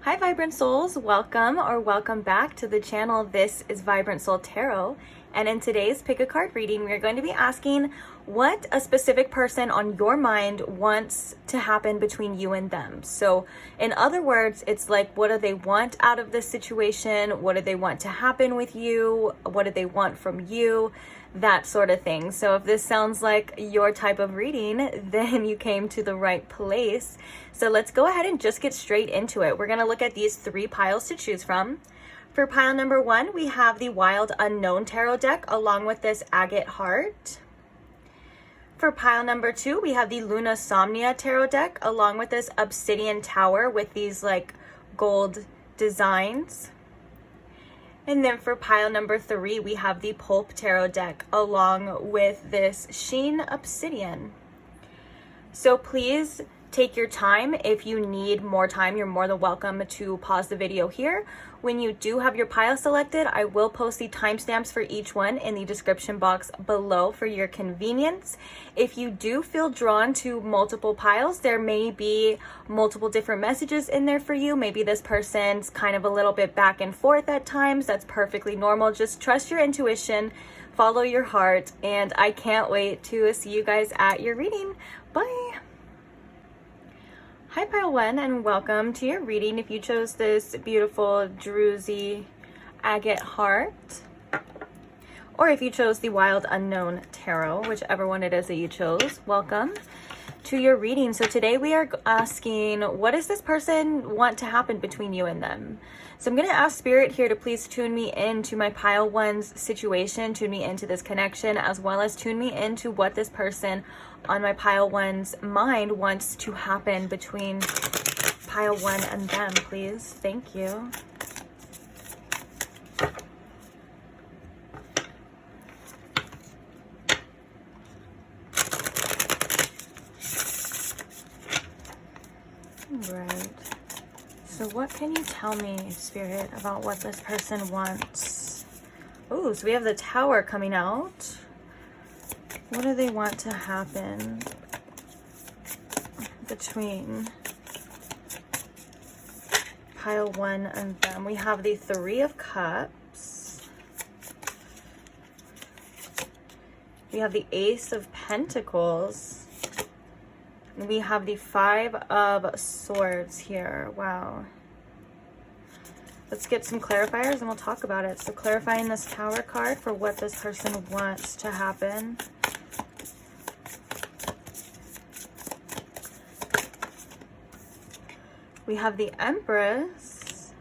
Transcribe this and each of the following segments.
Hi Vibrant Souls, welcome back to the channel. This is Vibrant Soul Tarot, and in today's pick a card reading we are going to be asking what a specific person on your mind wants to happen between you and them. So in other words, it's like, what do they want out of this situation? What do they want to happen with you? What do they want from you? That sort of thing. So if this sounds like your type of reading, then you came to the right place. So let's go ahead and just get straight into it. We're going to look at these three piles to choose from. For pile number 1, we have the Wild Unknown Tarot deck along with this agate heart. For pile number 2, we have the LunaSomnia Tarot deck along with this obsidian tower with these like gold designs. And then for pile number 3, we have the Pulp Tarot deck along with this sheen obsidian. So please take your time. If you need more time, you're more than welcome to pause the video here. When you do have your pile selected, I will post the timestamps for each one in the description box below for your convenience. If you do feel drawn to multiple piles, there may be multiple different messages in there for you. Maybe this person's kind of a little bit back and forth at times. That's perfectly normal. Just trust your intuition, follow your heart, and I can't wait to see you guys at your reading. Bye! Hi pile 1 and welcome to your reading. If you chose this beautiful druzy agate heart, or if you chose the Wild Unknown Tarot, whichever one it is that you chose, welcome to your reading. So today we are asking, what does this person want to happen between you and them? So I'm going to ask Spirit here to please tune me into my pile 1's situation, tune me into this connection, as well as tune me into what this person on my pile 1's mind wants to happen between pile 1 and them, please. Thank you. Right. So what can you tell me, Spirit, about what this person wants? Oh, so we have the Tower coming out. What do they want to happen between pile 1 and them? We have the Three of Cups. We have the Ace of Pentacles. And we have the Five of Swords here. Wow. Let's get some clarifiers and we'll talk about it. So clarifying this Tower card for what this person wants to happen. We have the Empress.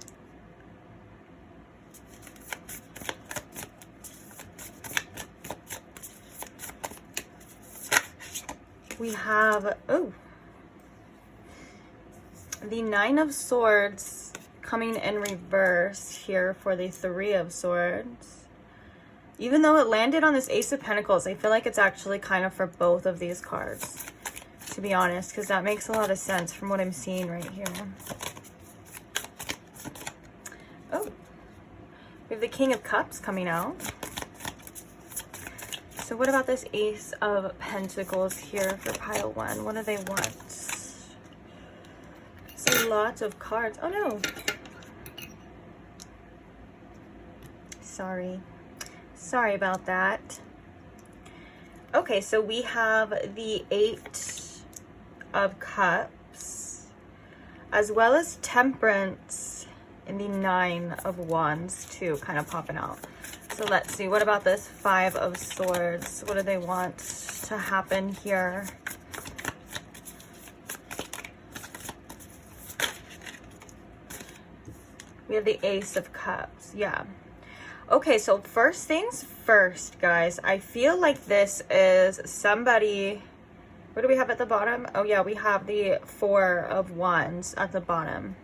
We have, the Nine of Swords coming in reverse here for the Three of Swords. Even though it landed on this Ace of Pentacles, I feel like it's actually kind of for both of these cards, to be honest, because that makes a lot of sense from what I'm seeing right here. Oh, we have the King of Cups coming out. So what about this Ace of Pentacles here for pile 1? What do they want? So lots of cards. Oh no. Sorry about that. Okay, so we have the Eight of Cups, as well as Temperance, and the Nine of Wands too, kind of popping out. So let's see, what about this Five of Swords? What do they want to happen here? We have the Ace of Cups, yeah. Okay, so first things first, guys. I feel like this is somebody... What do we have at the bottom? Oh yeah, we have the Four of Wands at the bottom.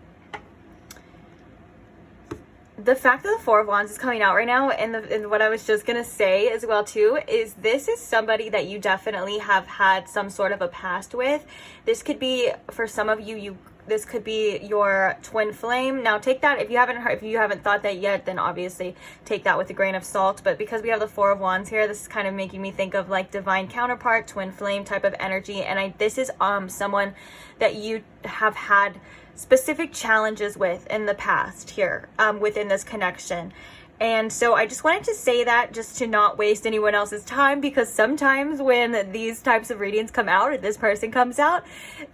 The fact that the Four of Wands is coming out right now, and what I was just gonna say as well too, is this is somebody that you definitely have had some sort of a past with. This could be, for some of you, this could be your twin flame. Now take that, if you haven't thought that yet, then obviously take that with a grain of salt. But because we have the Four of Wands here, this is kind of making me think of like divine counterpart, twin flame type of energy. And this is someone that you have had specific challenges with in the past here, within this connection. And so I just wanted to say that just to not waste anyone else's time, because sometimes when these types of readings come out, or this person comes out,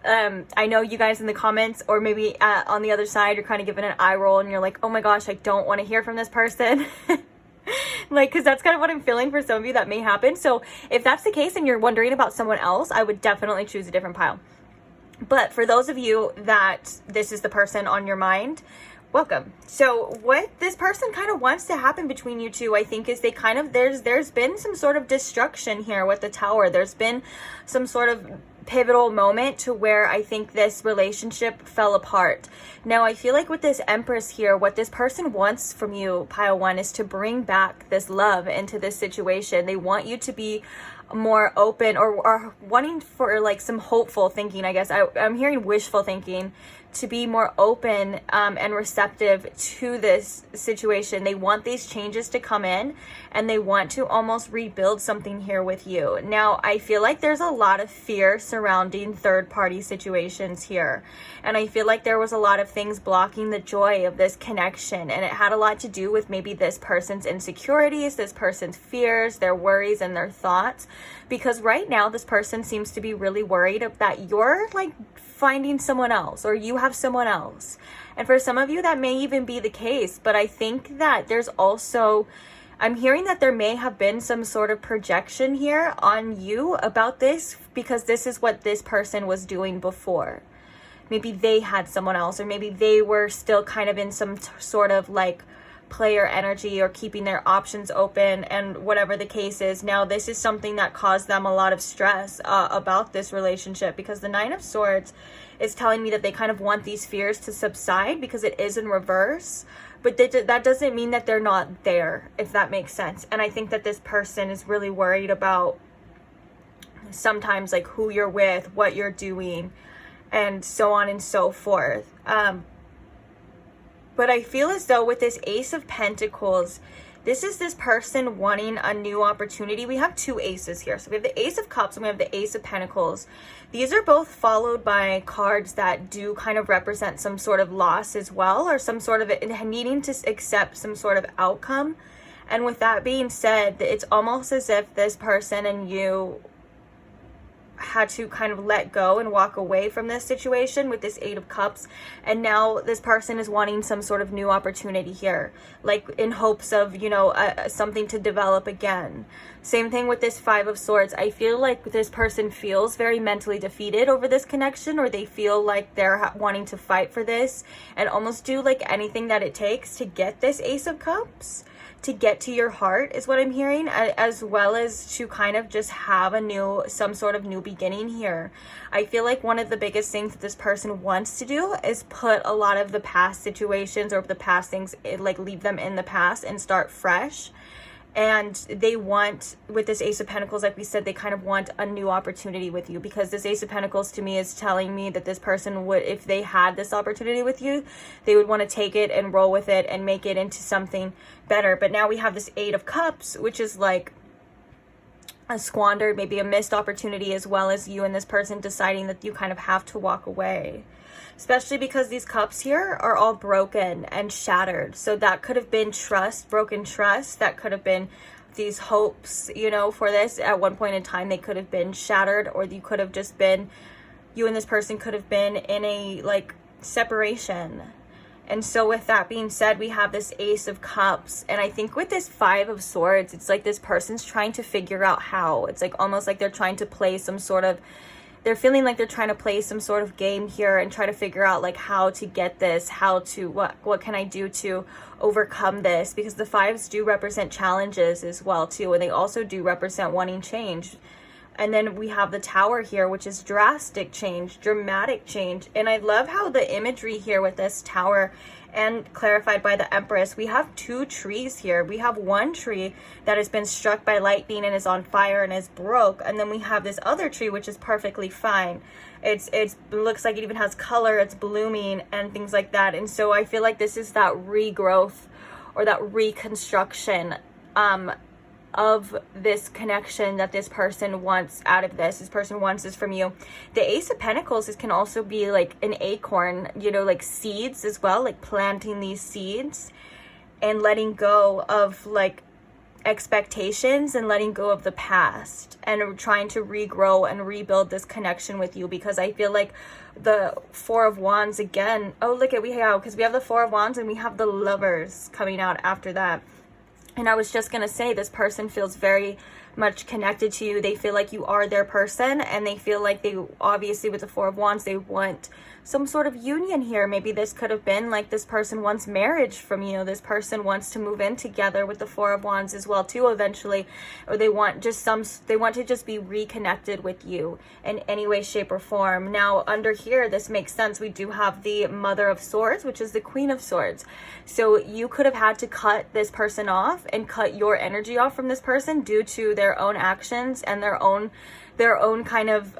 I know you guys in the comments, or maybe on the other side, you're kind of giving an eye roll and you're like, oh my gosh, I don't want to hear from this person. Like, because that's kind of what I'm feeling for some of you that may happen. So if that's the case and you're wondering about someone else, I would definitely choose a different pile. But for those of you that this is the person on your mind, welcome. So what this person kind of wants to happen between you two, I think, is they kind of, there's been some sort of destruction here with the Tower. There's been some sort of pivotal moment to where I think this relationship fell apart. Now, I feel like with this Empress here, what this person wants from you, pile one, is to bring back this love into this situation. They want you to be more open, or wanting for like some hopeful thinking, I guess. I'm hearing wishful thinking, to be more open and receptive to this situation. They want these changes to come in, and they want to almost rebuild something here with you. Now, I feel like there's a lot of fear surrounding third-party situations here, and I feel like there was a lot of things blocking the joy of this connection, and it had a lot to do with maybe this person's insecurities, this person's fears, their worries, and their thoughts, because right now this person seems to be really worried that you're like finding someone else, or you have someone else. And for some of you that may even be the case, but I think that there's also, I'm hearing that there may have been some sort of projection here on you about this, because this is what this person was doing before. Maybe they had someone else, or maybe they were still kind of in some sort of like player energy, or keeping their options open, and whatever the case is. Now, this is something that caused them a lot of stress about this relationship, because the Nine of Swords is telling me that they kind of want these fears to subside, because it is in reverse, but that doesn't mean that they're not there, if that makes sense. And I think that this person is really worried about sometimes like who you're with, what you're doing, and so on and so forth. But I feel as though with this Ace of Pentacles, this is this person wanting a new opportunity. We have two aces here. So we have the Ace of Cups and we have the Ace of Pentacles. These are both followed by cards that do kind of represent some sort of loss as well, or some sort of needing to accept some sort of outcome. And with that being said, it's almost as if this person and you had to kind of let go and walk away from this situation with this Eight of Cups, and now this person is wanting some sort of new opportunity here, like in hopes of, you know, something to develop again. Same thing with this Five of Swords. I feel like this person feels very mentally defeated over this connection, or they feel like they're wanting to fight for this and almost do like anything that it takes to get this Ace of Cups, to get to your heart, is what I'm hearing, as well as to kind of just have some sort of new beginning here. I feel like one of the biggest things that this person wants to do is put a lot of the past situations or the past things, like leave them in the past and start fresh. And they want, with this Ace of Pentacles, like we said, they kind of want a new opportunity with you, because this Ace of Pentacles to me is telling me that this person would, if they had this opportunity with you, they would want to take it and roll with it and make it into something better. But now we have this Eight of Cups, which is like a squandered, maybe a missed opportunity, as well as you and this person deciding that you kind of have to walk away. Especially because these cups here are all broken and shattered. So that could have been trust, broken trust. That could have been these hopes, you know, for this. At one point in time, they could have been shattered, or you could have just been, you and this person could have been in a like separation. And so with that being said, we have this Ace of Cups. And I think with this Five of Swords, it's like this person's trying to figure out how. It's like almost like they're trying to play some sort of, they're feeling like they're trying to play some sort of game here and try to figure out like how to get this, how to, what can I do to overcome this? Because the fives do represent challenges as well too, and they also do represent wanting change. And then we have the Tower here, which is drastic change, dramatic change. And I love how the imagery here with this Tower, and clarified by the Empress, we have two trees here. We have one tree that has been struck by lightning and is on fire and is broke, and then we have this other tree which is perfectly fine. It looks like it even has color, it's blooming and things like that. And so I feel like this is that regrowth or that reconstruction of this connection that this person wants out of this person wants this from you. The Ace of Pentacles, this can also be like an acorn, you know, like seeds as well, like planting these seeds and letting go of like expectations and letting go of the past and trying to regrow and rebuild this connection with you. Because I feel like the Four of Wands again, oh look at, because we have the Four of Wands and we have the Lovers coming out after that. And I was just gonna say, this person feels very much connected to you. They feel like you are their person, and they feel like they, obviously with the Four of Wands, they want some sort of union here. Maybe this could have been like this person wants marriage from you. This person wants to move in together with the Four of Wands as well too eventually, or they want they want to just be reconnected with you in any way, shape, or form. Now under here, this makes sense. We do have the Mother of Swords, which is the Queen of Swords. So you could have had to cut this person off and cut your energy off from this person due to their own actions and their own kind of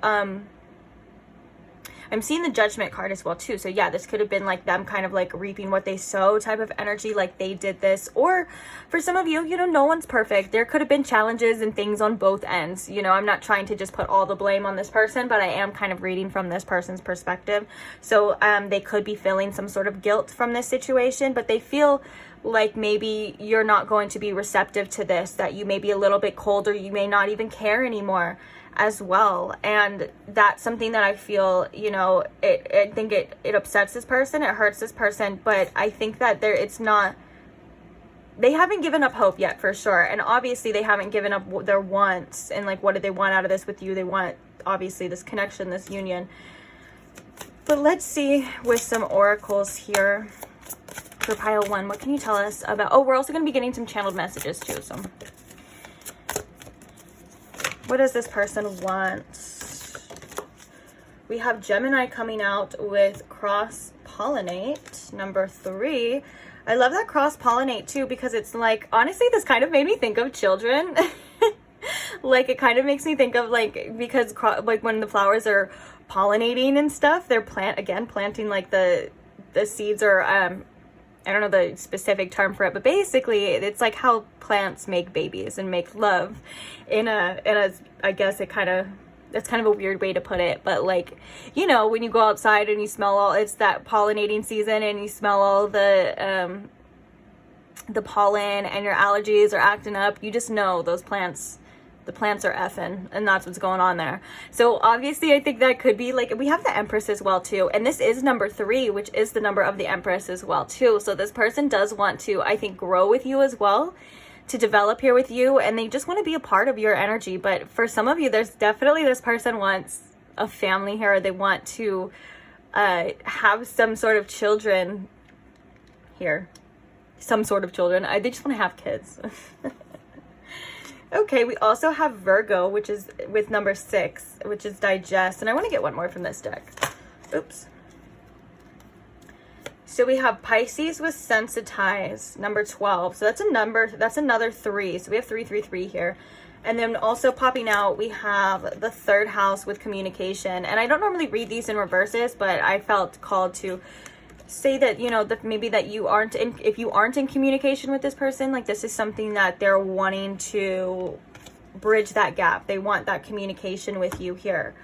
I'm seeing the Judgment card as well too. So yeah, this could have been like them kind of like reaping what they sow type of energy, like they did this. Or for some of you, you know, no one's perfect. There could have been challenges and things on both ends. You know, I'm not trying to just put all the blame on this person, but I am kind of reading from this person's perspective. So they could be feeling some sort of guilt from this situation, but they feel like maybe you're not going to be receptive to this, that you may be a little bit colder, you may not even care anymore as well. And that's something that I feel, you know, I think it upsets this person, it hurts this person, but I think that they haven't given up hope yet, for sure. And obviously they haven't given up their wants, and like, what do they want out of this with you? They want, obviously, this connection, this union. But let's see with some oracles here for pile one. What can you tell us about, oh, we're also going to be getting some channeled messages too, so what does this person want? We have Gemini coming out with cross-pollinate, number 3. I love that cross-pollinate too, because it's like, honestly, this kind of made me think of children. Like, it kind of makes me think of like, because like when the flowers are pollinating and stuff, they're planting like the seeds, or I don't know the specific term for it, but basically it's like how plants make babies and make love in a I guess it's kind of a weird way to put it, but like, you know, when you go outside and you smell it's that pollinating season and you smell all the pollen and your allergies are acting up, you just know the plants are effing, and that's what's going on there. So obviously I think that could be like, we have the Empress as well too, and this is number 3, which is the number of the Empress as well too. So this person does want to, I think, grow with you as well, to develop here with you, and they just want to be a part of your energy. But for some of you, there's definitely, this person wants a family here. They want to have some sort of children here, some sort of children. They just want to have kids. Okay, we also have Virgo, which is with number 6, which is digest. And I want to get one more from this deck. Oops. So we have Pisces with sensitize, number 12. So that's another 3. So we have 333 here. And then also popping out, we have the 3rd house with communication. And I don't normally read these in reverses, but I felt called to say that, you know, maybe that if you aren't in communication with this person, like, this is something that they're wanting to bridge that gap. They want that communication with you here.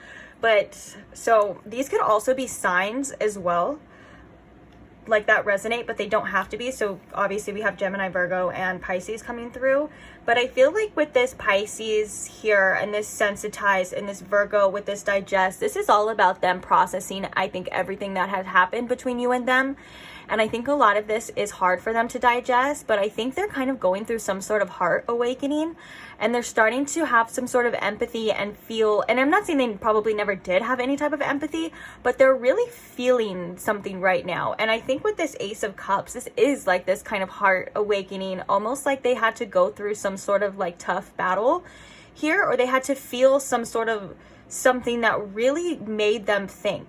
But so these could also be signs as well, like, that resonate, but they don't have to be. So obviously we have Gemini, Virgo, and Pisces coming through. But I feel like with this Pisces here and this sensitize and this Virgo with this digest, this is all about them processing, I think, everything that has happened between you and them. And I think a lot of this is hard for them to digest, but I think they're kind of going through some sort of heart awakening, and they're starting to have some sort of empathy and feel, and I'm not saying they probably never did have any type of empathy, but they're really feeling something right now. And I think with this Ace of Cups, this is like this kind of heart awakening, almost like they had to go through some sort of like tough battle here, or they had to feel some sort of something that really made them think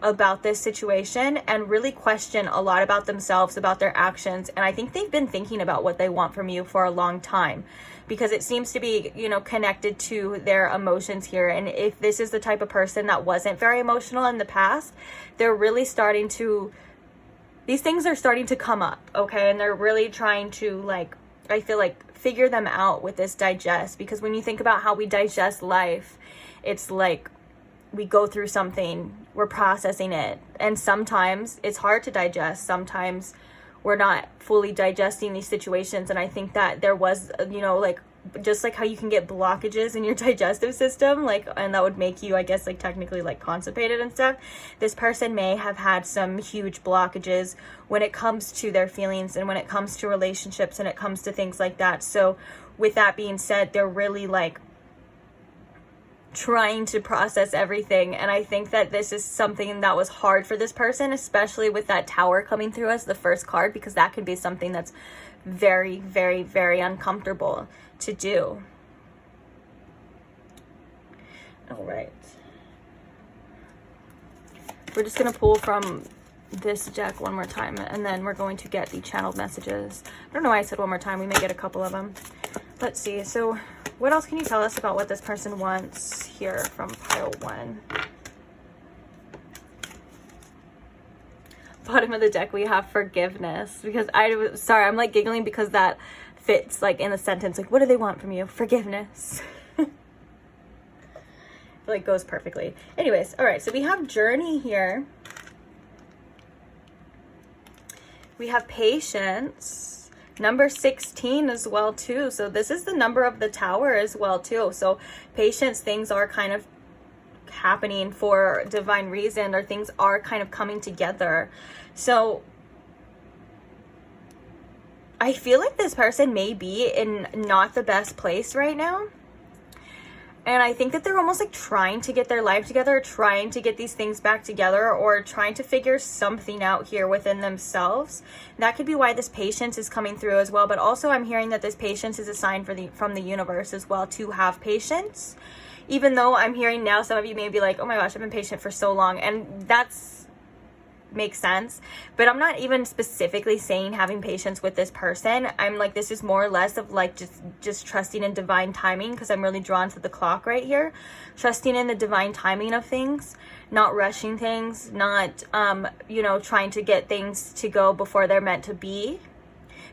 about this situation and really question a lot about themselves, about their actions. And I think they've been thinking about what they want from you for a long time, because it seems to be, you know, connected to their emotions here. And if this is the type of person that wasn't very emotional in the past, they're really these things are starting to come up, okay? And they're really trying to, like, I feel like, figure them out with this digest. Because when you think about how we digest life, it's like we go through something, we're processing it, and sometimes it's hard to digest. Sometimes we're not fully digesting these situations. And I think that there was, you know, like, just like how you can get blockages in your digestive system, like, and that would make you, I guess, like, technically, like, constipated and stuff. This person may have had some huge blockages when it comes to their feelings and when it comes to relationships and it comes to things like that. So with that being said, they're really, like, trying to process everything. And I think that this is something that was hard for this person, especially with that Tower coming through as the first card, because that can be something that's very, very, very uncomfortable to do. All right. We're just going to pull from this deck one more time, and then we're going to get the channeled messages. I don't know why I said one more time. We may get a couple of them. Let's see. So what else can you tell us about what this person wants here from pile 1? Bottom of the deck, we have forgiveness, because I'm like giggling because that fits like in the sentence. Like, what do they want from you? Forgiveness. Like, goes perfectly. Anyways, all right, so we have journey here. We have patience. Number 16 as well too. So this is the number of the Tower as well too. So patience, things are kind of happening for divine reason, or things are kind of coming together. So I feel like this person may be in not the best place right now. And I think that they're almost like trying to get their life together, trying to get these things back together, or trying to figure something out here within themselves. That could be why this patience is coming through as well. But also I'm hearing that this patience is a sign from the universe as well, to have patience. Even though I'm hearing now, some of you may be like, oh my gosh, I've been patient for so long. And that's makes sense. But I'm not even specifically saying having patience with this person. I'm like, this is more or less of like just trusting in divine timing, because I'm really drawn to the clock right here. Trusting in the divine timing of things, not rushing things, not, you know, trying to get things to go before they're meant to be.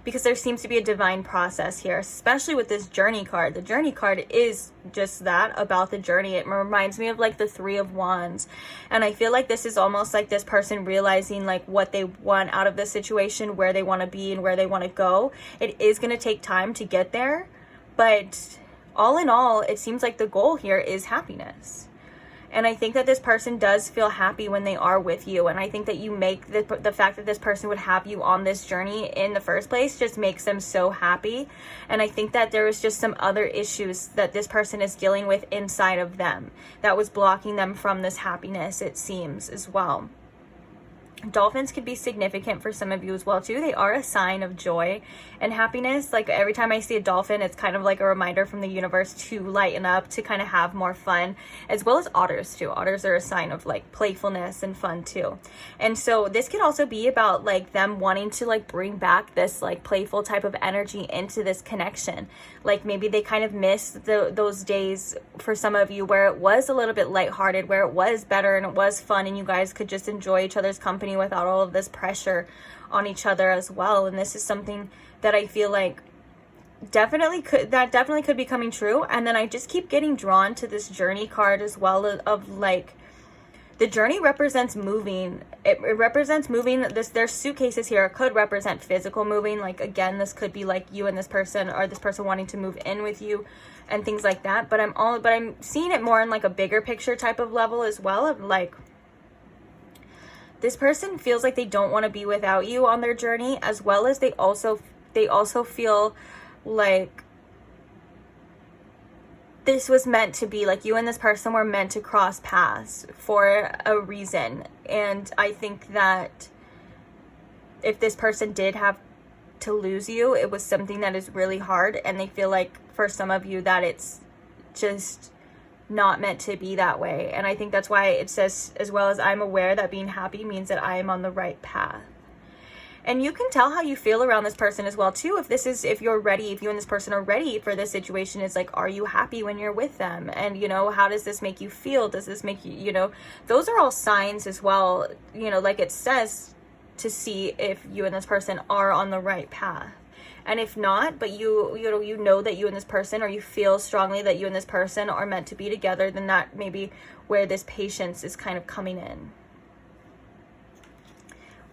Because there seems to be a divine process here, especially with this journey card. The journey card is just that, about the journey. It reminds me of like the 3 of Wands. And I feel like this is almost like this person realizing like what they want out of this situation, where they want to be and where they want to go. It is going to take time to get there. But all in all, it seems like the goal here is happiness. And I think that this person does feel happy when they are with you. And I think that you make the fact that this person would have you on this journey in the first place just makes them so happy. And I think that there was just some other issues that this person is dealing with inside of them that was blocking them from this happiness, it seems, as well. Dolphins could be significant for some of you as well too. They are a sign of joy and happiness. Like every time I see a dolphin, it's kind of like a reminder from the universe to lighten up, to kind of have more fun, as well as otters too. Otters are a sign of like playfulness and fun too. And so this could also be about like them wanting to like bring back this like playful type of energy into this connection. Like maybe they kind of missed those days for some of you where it was a little bit lighthearted, where it was better and it was fun, and you guys could just enjoy each other's company without all of this pressure on each other as well. And this is something that I feel like definitely could be coming true. And then I just keep getting drawn to this journey card as well, of like the journey represents moving. It represents moving. There's suitcases here. It could represent physical moving. Like again, this could be like you and this person, or this person wanting to move in with you and things like that. But I'm seeing it more in like a bigger picture type of level as well, of like this person feels like they don't want to be without you on their journey, as well as they also feel like this was meant to be, like you and this person were meant to cross paths for a reason. And I think that if this person did have to lose you, it was something that is really hard, and they feel like for some of you that it's just not meant to be that way. And I think that's why it says, as well as I'm aware that being happy means that I am on the right path. And you can tell how you feel around this person as well too. If you and this person are ready for this situation, it's like, are you happy when you're with them? And you know, how does this make you feel? Does this make you, you know, those are all signs as well, you know, like it says, to see if you and this person are on the right path. And if not, but you know that you and this person, or you feel strongly that you and this person are meant to be together, then that may be where this patience is kind of coming in,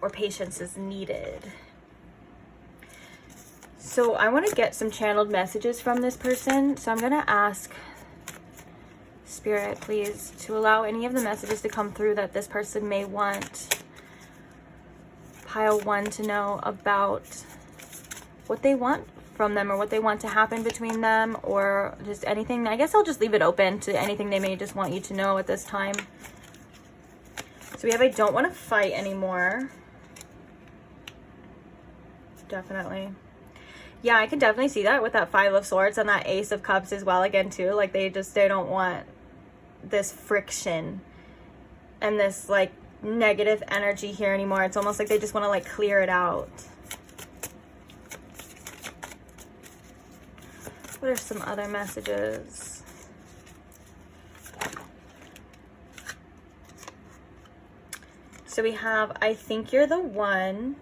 or patience is needed. So I want to get some channeled messages from this person. So I'm going to ask Spirit, please, to allow any of the messages to come through that this person may want pile 1 to know about what they want from them, or what they want to happen between them, or just anything. I guess I'll just leave it open to anything they may just want you to know at this time. So we have, I don't want to fight anymore. Definitely. Yeah, I can definitely see that with that 5 of Swords and that Ace of Cups as well again too. Like they don't want this friction and this like negative energy here anymore. It's almost like they just want to like clear it out. What are some other messages? So we have, I think you're the one.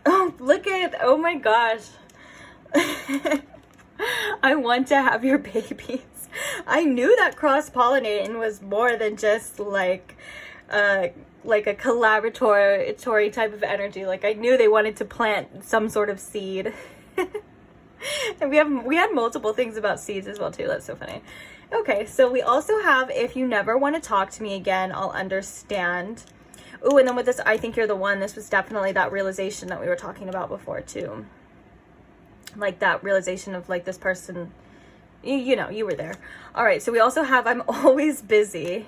Oh, look at, oh my gosh. I want to have your babies. I knew that cross-pollinating was more than just like a collaboratory type of energy. Like I knew they wanted to plant some sort of seed. And we had multiple things about seeds as well too. That's so funny. Okay, so we also have, if you never want to talk to me again, I'll understand. Oh, and then with this, I think you're the one. This was definitely that realization that we were talking about before too. Like that realization of like this person, you know, you were there. All right, so we also have, I'm always busy.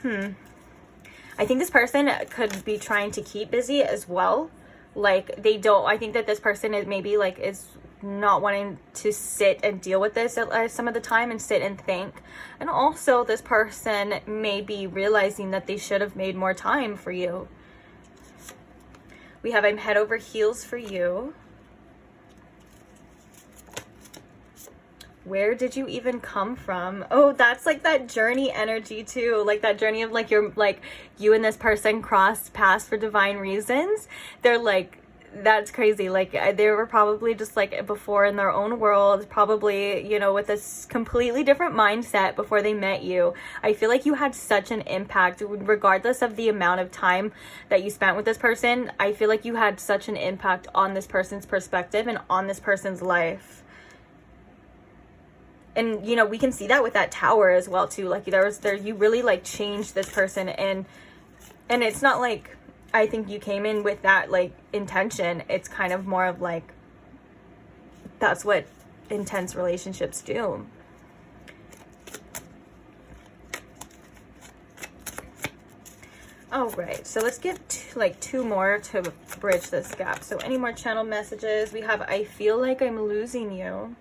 I think this person could be trying to keep busy as well. Like they don't, I think that this person is maybe like is not wanting to sit and deal with this at some of the time and sit and think. And also this person may be realizing that they should have made more time for you. We have, I'm head over heels for you. Where did you even come from? Oh, that's like that journey energy too. Like that journey of like you're like you and this person crossed paths for divine reasons. They're like, that's crazy. Like they were probably just like before in their own world, probably, you know, with a completely different mindset before they met you. I feel like you had such an impact regardless of the amount of time that you spent with this person. I feel like you had such an impact on this person's perspective and on this person's life. And, you know, we can see that with that tower as well, too. Like, you really, like, changed this person. And it's not like, I think you came in with that, like, intention. It's kind of more of, like, that's what intense relationships do. All right. So let's get, like, 2 more to bridge this gap. So any more channel messages? We have, I feel like I'm losing you.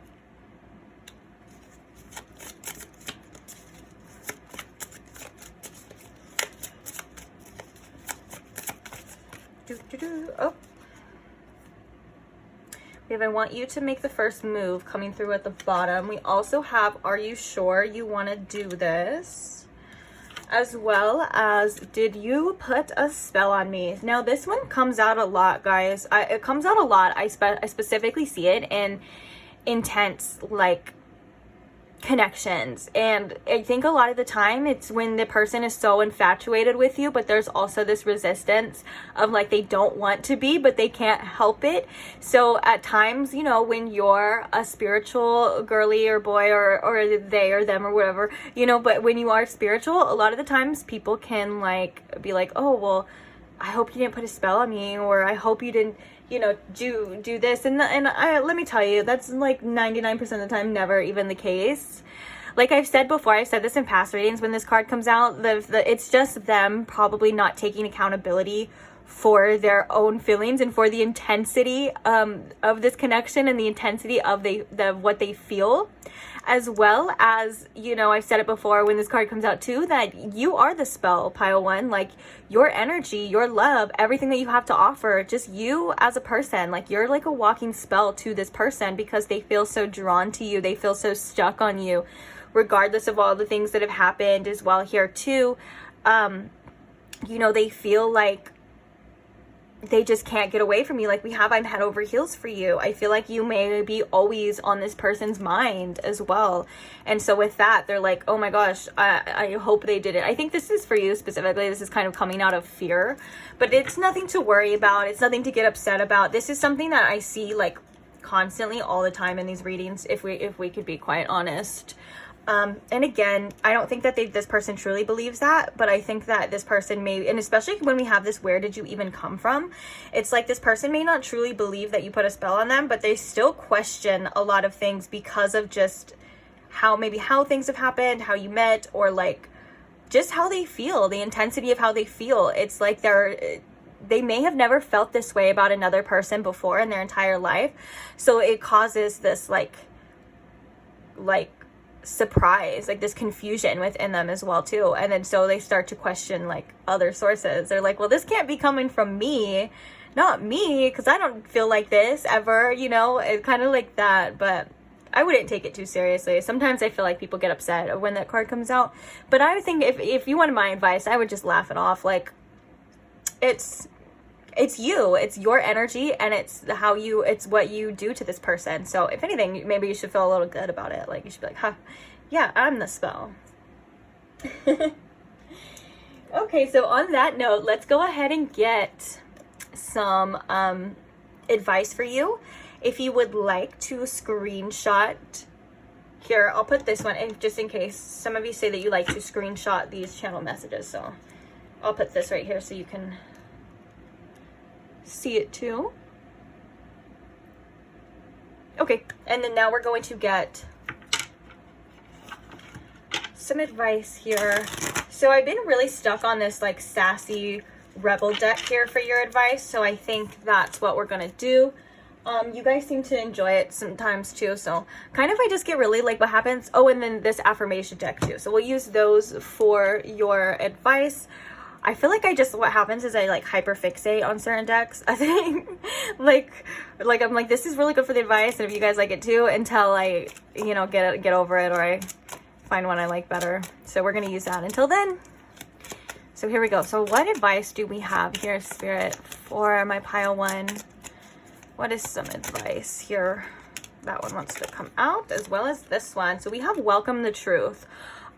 Oh, we have, I want you to make the first move, coming through at the bottom. We also have, are you sure you want to do this? As well as, did you put a spell on me? Now this one comes out a lot, guys. It comes out a lot. I specifically see it in intense, like, connections. And I think a lot of the time it's when the person is so infatuated with you, but there's also this resistance of like they don't want to be, but they can't help it. So at times, you know, when you're a spiritual girly or boy, or they or them or whatever, you know, but when you are spiritual, a lot of the times people can like be like, oh, well, I hope you didn't put a spell on me, or I hope you didn't, you know, do this. And let me tell you, that's like 99% of the time never even the case. Like I've said before, I've said this in past readings, when this card comes out, it's just them probably not taking accountability for their own feelings and for the intensity of this connection and the intensity of what they feel. As well as, you know, I've said it before when this card comes out too, that you are the spell, pile 1. Like your energy, your love, everything that you have to offer, just you as a person, like you're like a walking spell to this person because they feel so drawn to you. They feel so stuck on you, regardless of all the things that have happened as well here too. You know, they feel like they just can't get away from you. Like we have, I'm head over heels for you. I feel like you may be always on this person's mind as well. And so with that, they're like, oh my gosh, I hope they did it. I think this is for you specifically. This is kind of coming out of fear, but it's nothing to worry about. It's nothing to get upset about. This is something that I see like constantly all the time in these readings, if we could be quite honest. And again, I don't think that this person truly believes that, but I think that this person may, and especially when we have this, where did you even come from? It's like this person may not truly believe that you put a spell on them, but they still question a lot of things because of just how things have happened, how you met, or like just how they feel, the intensity of how they feel. It's like they may have never felt this way about another person before in their entire life. So it causes this like surprise, like this confusion within them as well too. And then so they start to question like other sources. They're like, well, this can't be coming from me, not me, because I don't feel like this ever, you know. It's kind of like that, but I wouldn't take it too seriously. Sometimes I feel like people get upset when that card comes out, but I would think if you wanted my advice, I would just laugh it off. Like it's you, it's your energy, and it's what you do to this person. So if anything, maybe you should feel a little good about it. Like you should be like, huh, yeah, I'm the spell. Okay, so on that note, let's go ahead and get some advice for you. If you would like to screenshot, here, I'll put this one in just in case. Some of you say that you like to screenshot these channel messages, so I'll put this right here so you can see it too. Okay, and then now we're going to get some advice here. So I've been really stuck on this like sassy rebel deck here for your advice, so I think that's what we're gonna do. You guys seem to enjoy it sometimes too, so kind of I just get really like what happens. Oh, and then this affirmation deck too, so we'll use those for your advice. I feel like what happens is I like hyperfixate on certain decks. I think like I'm like, this is really good for the advice, and if you guys like it too, until I, you know, get over it, or I find one I like better. So we're gonna use that until then. So here we go. So what advice do we have here, Spirit, for my pile one? What is some advice here? That one wants to come out, as well as this one. So we have welcome the truth.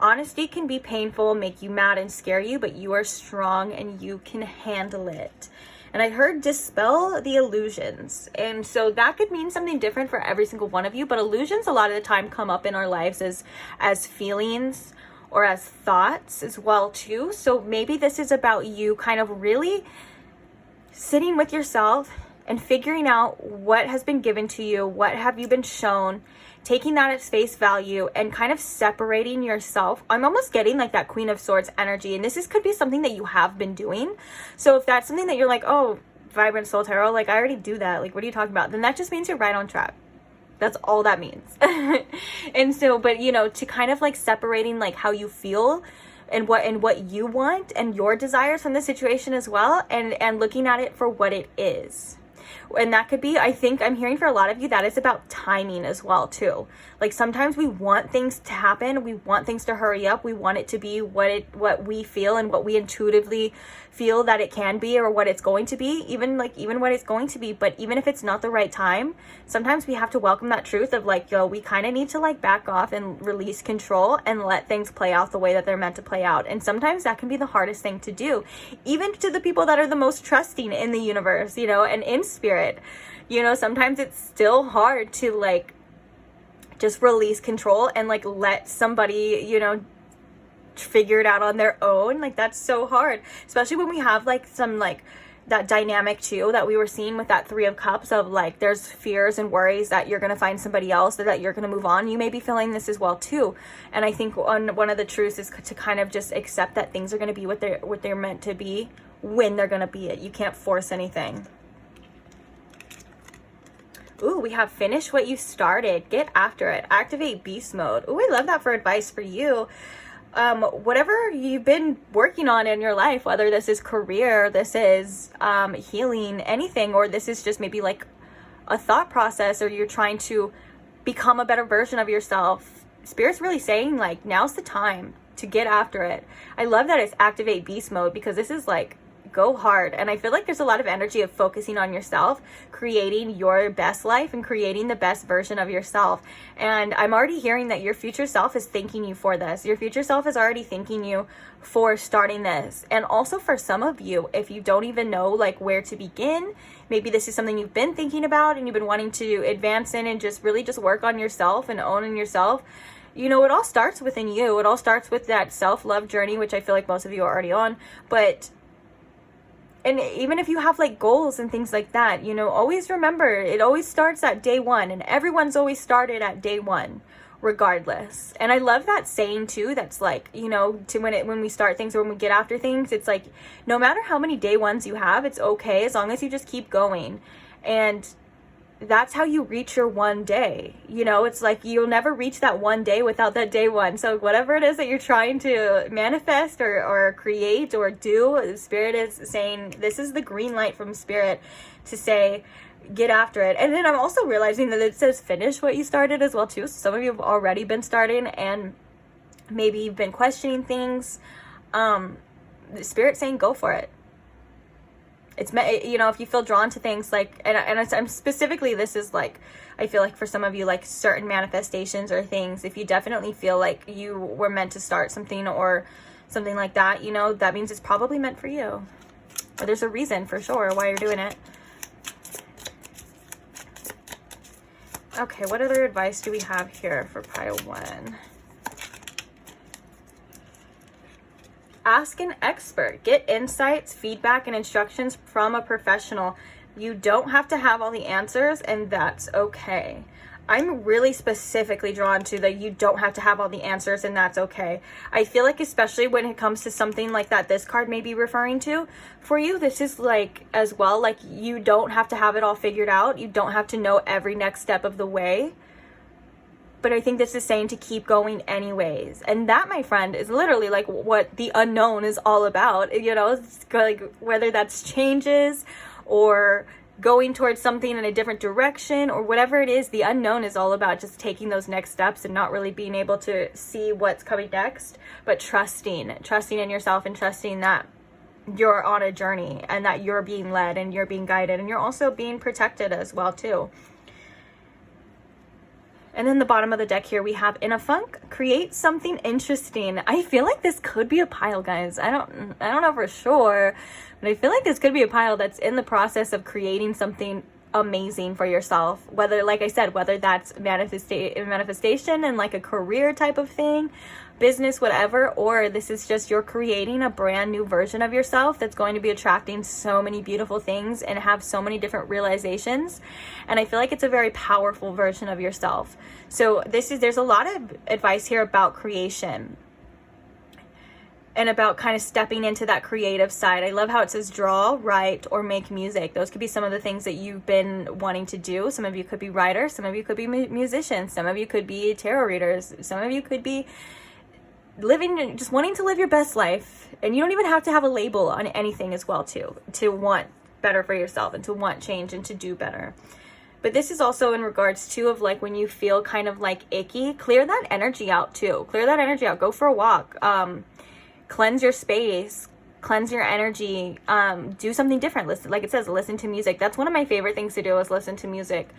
Honesty can be painful, make you mad and scare you, but you are strong and you can handle it. And I heard dispel the illusions. And so that could mean something different for every single one of you, but illusions a lot of the time come up in our lives as feelings or as thoughts as well too. So maybe this is about you kind of really sitting with yourself and figuring out what has been given to you, what have you been shown, taking that at face value and kind of separating yourself. I'm almost getting like that Queen of Swords energy, and could be something that you have been doing. So if that's something that you're like, oh, Vibrant Soul Tarot, like I already do that, like what are you talking about? Then that just means you're right on track. That's all that means. And so, but you know, to kind of like separating like how you feel and what you want and your desires from the situation as well, and looking at it for what it is. And that could be, I think I'm hearing for a lot of you, that is about timing as well too. Like sometimes we want things to happen, we want things to hurry up, we want it to be what we feel and what we intuitively feel that it can be, or what it's going to be, even what it's going to be. But even if it's not the right time, sometimes we have to welcome that truth of like, yo, we kind of need to like back off and release control and let things play out the way that they're meant to play out. And sometimes that can be the hardest thing to do, even to the people that are the most trusting in the universe, you know, and in spirit. You know, sometimes it's still hard to like just release control and like let somebody, you know, figure it out on their own. Like that's so hard, especially when we have like some like that dynamic too that we were seeing with that Three of Cups of like there's fears and worries that you're going to find somebody else, or that you're going to move on. You may be feeling this as well too. And I think one of the truths is to kind of just accept that things are going to be what they're meant to be when they're going to be it. You can't force anything. Ooh, we have finish what you started. Get after it. Activate beast mode. Ooh, I love that for advice for you. Whatever you've been working on in your life, whether this is career, this is healing, anything, or this is just maybe like a thought process, or you're trying to become a better version of yourself. Spirit's really saying like now's the time to get after it. I love that it's activate beast mode, because this is like go hard. And I feel like there's a lot of energy of focusing on yourself, creating your best life and creating the best version of yourself. And I'm already hearing that your future self is thanking you for this. Your future self is already thanking you for starting this. And also for some of you, if you don't even know like where to begin, maybe this is something you've been thinking about and you've been wanting to advance in and just really just work on yourself and owning yourself. You know, it all starts within you. It all starts with that self-love journey, which I feel like most of you are already on. But, and even if you have like goals and things like that, you know, always remember, it always starts at day one, and everyone's always started at day one, regardless. And I love that saying too, that's like, you know, to when we start things or when we get after things, it's like, no matter how many day ones you have, it's okay, as long as you just keep going. And that's how you reach your one day. You know, it's like you'll never reach that one day without that day one. So whatever it is that you're trying to manifest or create or do, Spirit is saying this is the green light from Spirit to say, get after it. And then I'm also realizing that it says finish what you started as well too. So some of you have already been starting and maybe you've been questioning things. The Spirit saying go for it. It's, you know, if you feel drawn to things like, and I'm specifically, this is like, I feel like for some of you, like certain manifestations or things, if you definitely feel like you were meant to start something or something like that, you know, that means it's probably meant for you. Or there's a reason for sure why you're doing it. Okay, what other advice do we have here for pile one? Ask an expert. Get insights, feedback, and instructions from a professional. You don't have to have all the answers, and that's okay. I'm really specifically drawn to that you don't have to have all the answers, and that's okay. I feel like especially when it comes to something like that this card may be referring to, for you, this is like as well, like you don't have to have it all figured out. You don't have to know every next step of the way. But I think this is saying to keep going anyways. And that, my friend, is literally like what the unknown is all about. You know, it's like whether that's changes or going towards something in a different direction or whatever it is, the unknown is all about just taking those next steps and not really being able to see what's coming next, but trusting in yourself and trusting that you're on a journey and that you're being led and you're being guided and you're also being protected as well too. And then the bottom of the deck here, we have in a funk, create something interesting. I feel like this could be a pile, guys. I don't know for sure, but I feel like this could be a pile that's in the process of creating something amazing for yourself. Whether, like I said, whether that's manifestation and like a career type of thing, business, whatever, or this is just you're creating a brand new version of yourself that's going to be attracting so many beautiful things and have so many different realizations. And I feel like it's a very powerful version of yourself. So there's a lot of advice here about creation and about kind of stepping into that creative side. I love how it says draw, write, or make music. Those could be some of the things that you've been wanting to do. Some of you could be writers, some of you could be musicians, some of you could be tarot readers, some of you could be just wanting to live your best life. And you don't even have to have a label on anything as well too, to want better for yourself and to want change and to do better. But this is also in regards to of like when you feel kind of like icky, clear that energy out too. Clear that energy out. Go for a walk. Cleanse your space. Cleanse your energy. Do something different. Listen, like it says, listen to music. That's one of my favorite things to do is listen to music.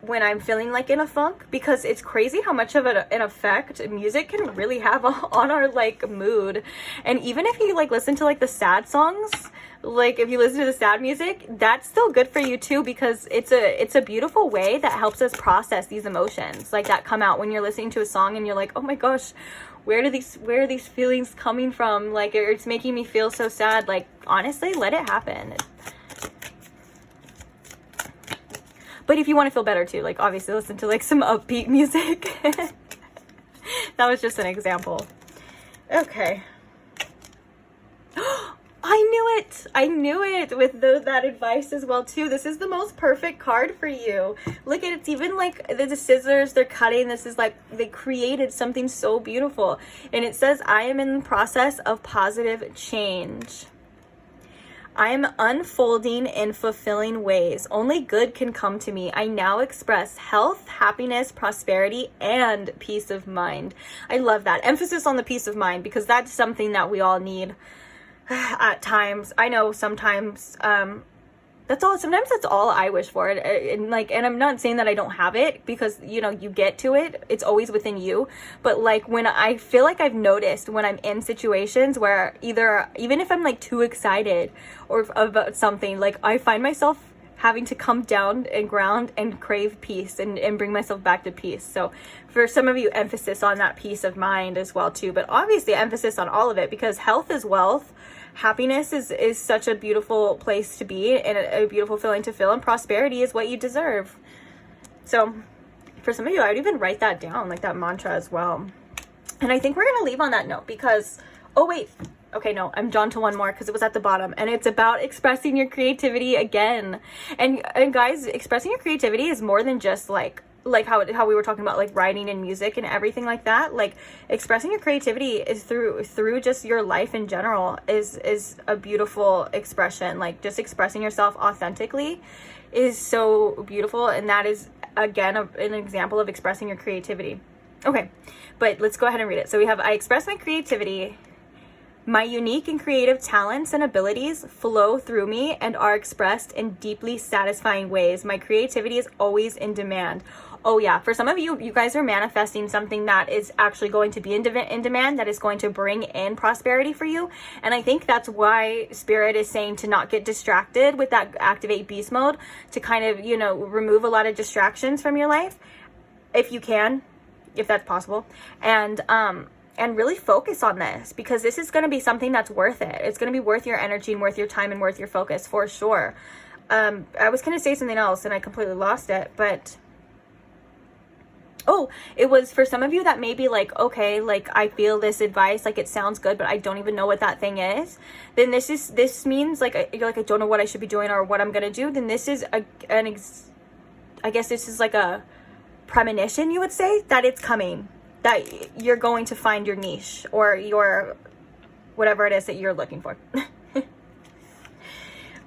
When I'm feeling like in a funk, because it's crazy how much of an effect music can really have on our like mood. And even if you like listen to like the sad songs, like if you listen to the sad music, that's still good for you too, because it's a beautiful way that helps us process these emotions like that come out when you're listening to a song and you're like, oh my gosh, where are these feelings coming from? Like it's making me feel so sad. Like honestly, let it happen. But if you want to feel better too, like obviously listen to like some upbeat music. That was just an example. Okay. I knew it with that advice as well too. This is the most perfect card for you. Look at it. It's even like the scissors they're cutting. This is like they created something so beautiful. And it says, I am in the process of positive change. I am unfolding in fulfilling ways. Only good can come to me. I now express health, happiness, prosperity, and peace of mind. I love that. Emphasis on the peace of mind, because that's something that we all need. at times. I know sometimes, sometimes that's all I wish for. And I'm not saying that I don't have it, because, you know, you get to it. It's always within you. But like, when I feel like I've noticed when I'm in situations where even if I'm like too excited or about something, like I find myself having to come down and ground and crave peace and bring myself back to peace. So for some of you, emphasis on that peace of mind as well too, but obviously emphasis on all of it, because health is wealth. Happiness is such a beautiful place to be, and a beautiful feeling to feel, and prosperity is what you deserve. So for some of you, I would even write that down, like that mantra as well. And I think we're going to leave on that note because, oh wait, okay, no, I'm drawn to one more because it was at the bottom, and it's about expressing your creativity again. And guys, expressing your creativity is more than just like how we were talking about, like writing and music and everything like that. Like expressing your creativity is through just your life in general is a beautiful expression. Like just expressing yourself authentically is so beautiful, and that is again an example of expressing your creativity. Okay, but let's go ahead and read it. So we have, I express my creativity. My unique and creative talents and abilities flow through me and are expressed in deeply satisfying ways. My creativity is always in demand. Oh yeah, for some of you, you guys are manifesting something that is actually going to be in demand, that is going to bring in prosperity for you. And I think that's why Spirit is saying to not get distracted with that activate beast mode, to kind of, you know, remove a lot of distractions from your life, if you can, if that's possible. And really focus on this, because this is going to be something that's worth it. It's going to be worth your energy and worth your time and worth your focus for sure. I was going to say something else and I completely lost it, but oh, it was for some of you that may be like, okay, like I feel this advice, like it sounds good, but I don't even know what that thing is. Then this means like, you're like, I don't know what I should be doing or what I'm going to do. Then this is I guess this is like a premonition, you would say, that it's coming, that you're going to find your niche or your whatever it is that you're looking for.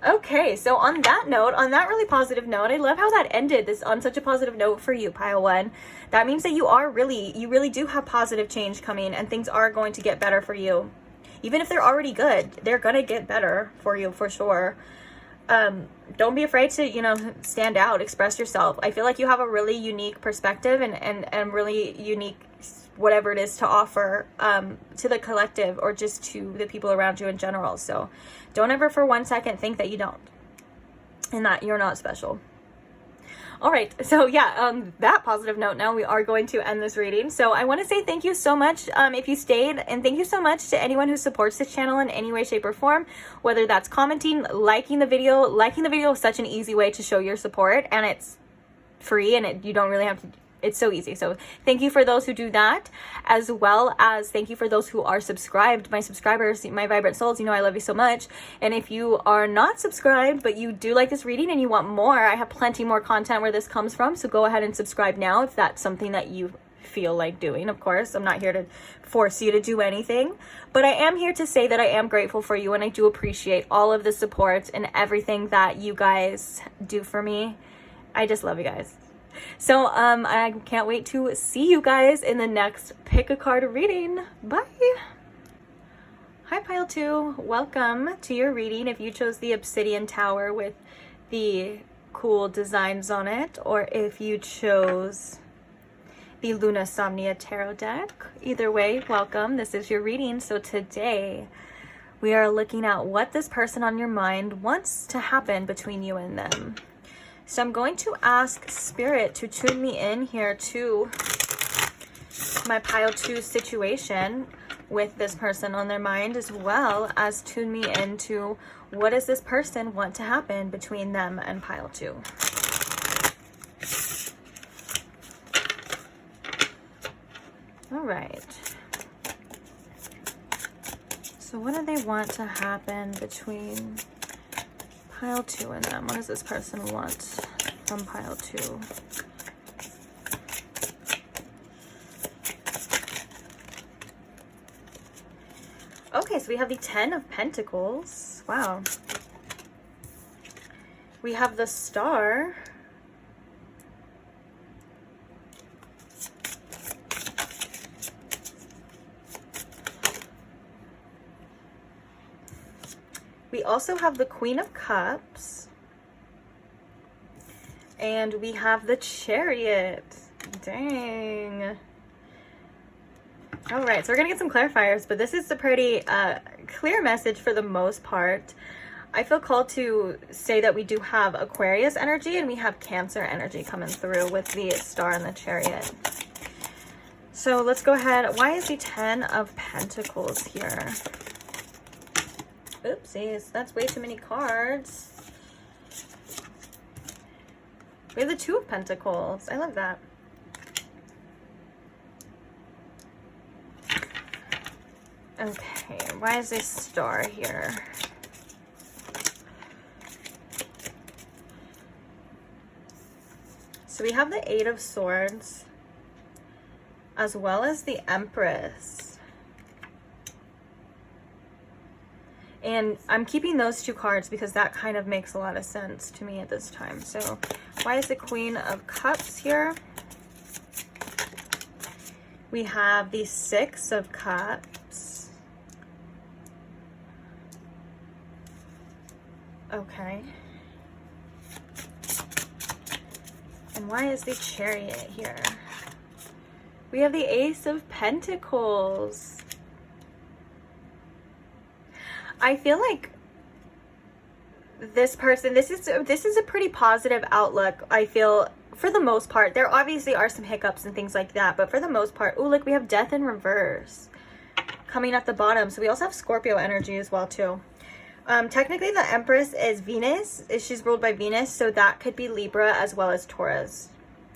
Okay, so on that note, on that really positive note, I love how that ended this on such a positive note for you, pile one. That means that you really do have positive change coming, and things are going to get better for you. Even if they're already good, they're gonna get better for you for sure. Don't be afraid to, you know, stand out, express yourself. I feel like you have a really unique perspective and really unique whatever it is to offer to the collective or just to the people around you in general. So don't ever for 1 second think that you don't and that you're not special. All right, so yeah, on that positive note, now we are going to end this reading. So I want to say thank you so much if you stayed, and thank you so much to anyone who supports this channel in any way, shape, or form, whether that's commenting, liking the video. Liking the video is such an easy way to show your support, and it's free, and you don't really have to. It's so easy. So thank you for those who do that, as well as thank you for those who are subscribed. My subscribers, my vibrant souls, you know I love you so much. And if you are not subscribed, but you do like this reading and you want more, I have plenty more content where this comes from. So go ahead and subscribe now if that's something that you feel like doing. Of course, I'm not here to force you to do anything, but I am here to say that I am grateful for you, and I do appreciate all of the support and everything that you guys do for me. I just love you guys. So I can't wait to see you guys in the next pick a card reading. Bye. Hi pile 2, welcome to your reading. If you chose the obsidian tower with the cool designs on it, or if you chose the LunaSomnia Tarot deck, either way, welcome. This is your reading. So today we are looking at what this person on your mind wants to happen between you and them. So I'm going to ask Spirit to tune me in here to my pile 2 situation with this person on their mind, as well as tune me into what does this person want to happen between them and pile 2. All right. So what do they want to happen between pile 2 and them? What does this person want from pile 2? Okay, so we have the 10 of Pentacles. Wow. We have the Star. We also have the Queen of Cups. And we have the Chariot. Dang. All right, so we're going to get some clarifiers, but this is a pretty clear message for the most part. I feel called to say that we do have Aquarius energy and we have Cancer energy coming through with the Star and the Chariot. So let's go ahead. Why is the 10 of Pentacles here? Oopsies, that's way too many cards. We have the 2 of Pentacles. I love that. Okay, why is this Star here? So we have the 8 of Swords, as well as the Empress. And I'm keeping those 2 cards because that kind of makes a lot of sense to me at this time. So why is the Queen of Cups here? We have the 6 of Cups. Okay. And why is the Chariot here? We have the Ace of Pentacles. I feel like this person, this is a pretty positive outlook. I feel for the most part. There obviously are some hiccups and things like that, but for the most part, oh look, we have Death in reverse coming at the bottom. So we also have Scorpio energy as well too. Technically the Empress is Venus. She's ruled by Venus, so that could be Libra as well as Taurus.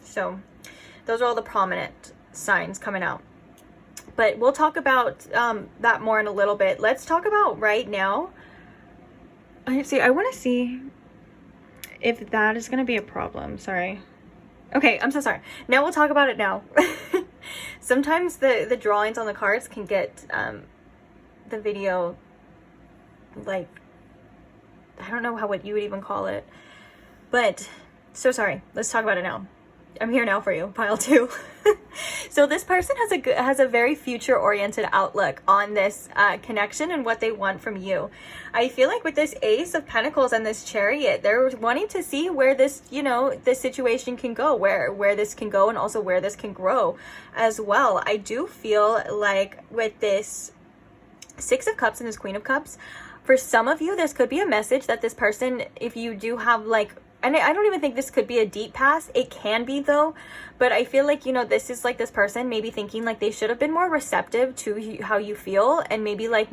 So those are all the prominent signs coming out. But we'll talk about that more in a little bit. Let's talk about right now. I want to see if that is going to be a problem. Sorry. Okay, I'm so sorry. Now we'll talk about it now. Sometimes the drawings on the cards can get the video, like, I don't know what you would even call it. But, so sorry. Let's talk about it now. I'm here now for you, pile 2. So this person has a very future-oriented outlook on this connection and what they want from you. I feel like with this Ace of Pentacles and this Chariot, they're wanting to see where this, this situation can go, where this can go, and also where this can grow as well. I do feel like with this 6 of Cups and this Queen of Cups, for some of you, this could be a message that this person, if you do have and I don't even think this could be a deep past. It can be though, but I feel like, this is like this person maybe thinking like they should have been more receptive to how you feel, and maybe like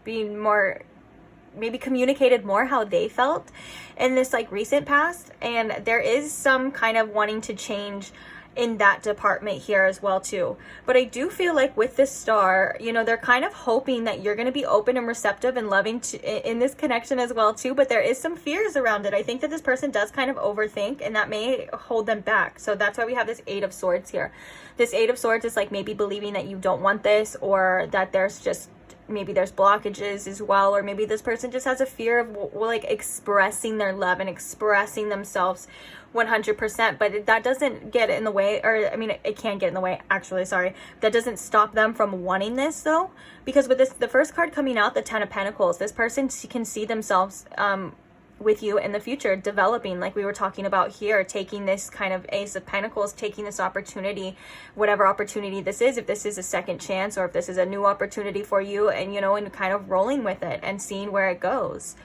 maybe communicated more how they felt in this like recent past. And there is some kind of wanting to change in that department here as well too. But I do feel like with this Star, they're kind of hoping that you're going to be open and receptive and loving in this connection as well too. But there is some fears around it. I think that this person does kind of overthink, and that may hold them back. So that's why we have this 8 of Swords here. This 8 of Swords is like maybe believing that you don't want this, or that there's just maybe there's blockages as well, or maybe this person just has a fear of like expressing their love and expressing themselves 100%. But that doesn't get in the way, or I mean it can get in the way actually, sorry. That doesn't stop them from wanting this though, because with this, the first card coming out, the 10 of Pentacles, this person can see themselves with you in the future, developing, like we were talking about here, taking this kind of Ace of Pentacles, taking this opportunity, whatever opportunity this is, if this is a second chance or if this is a new opportunity for you, and and kind of rolling with it and seeing where it goes.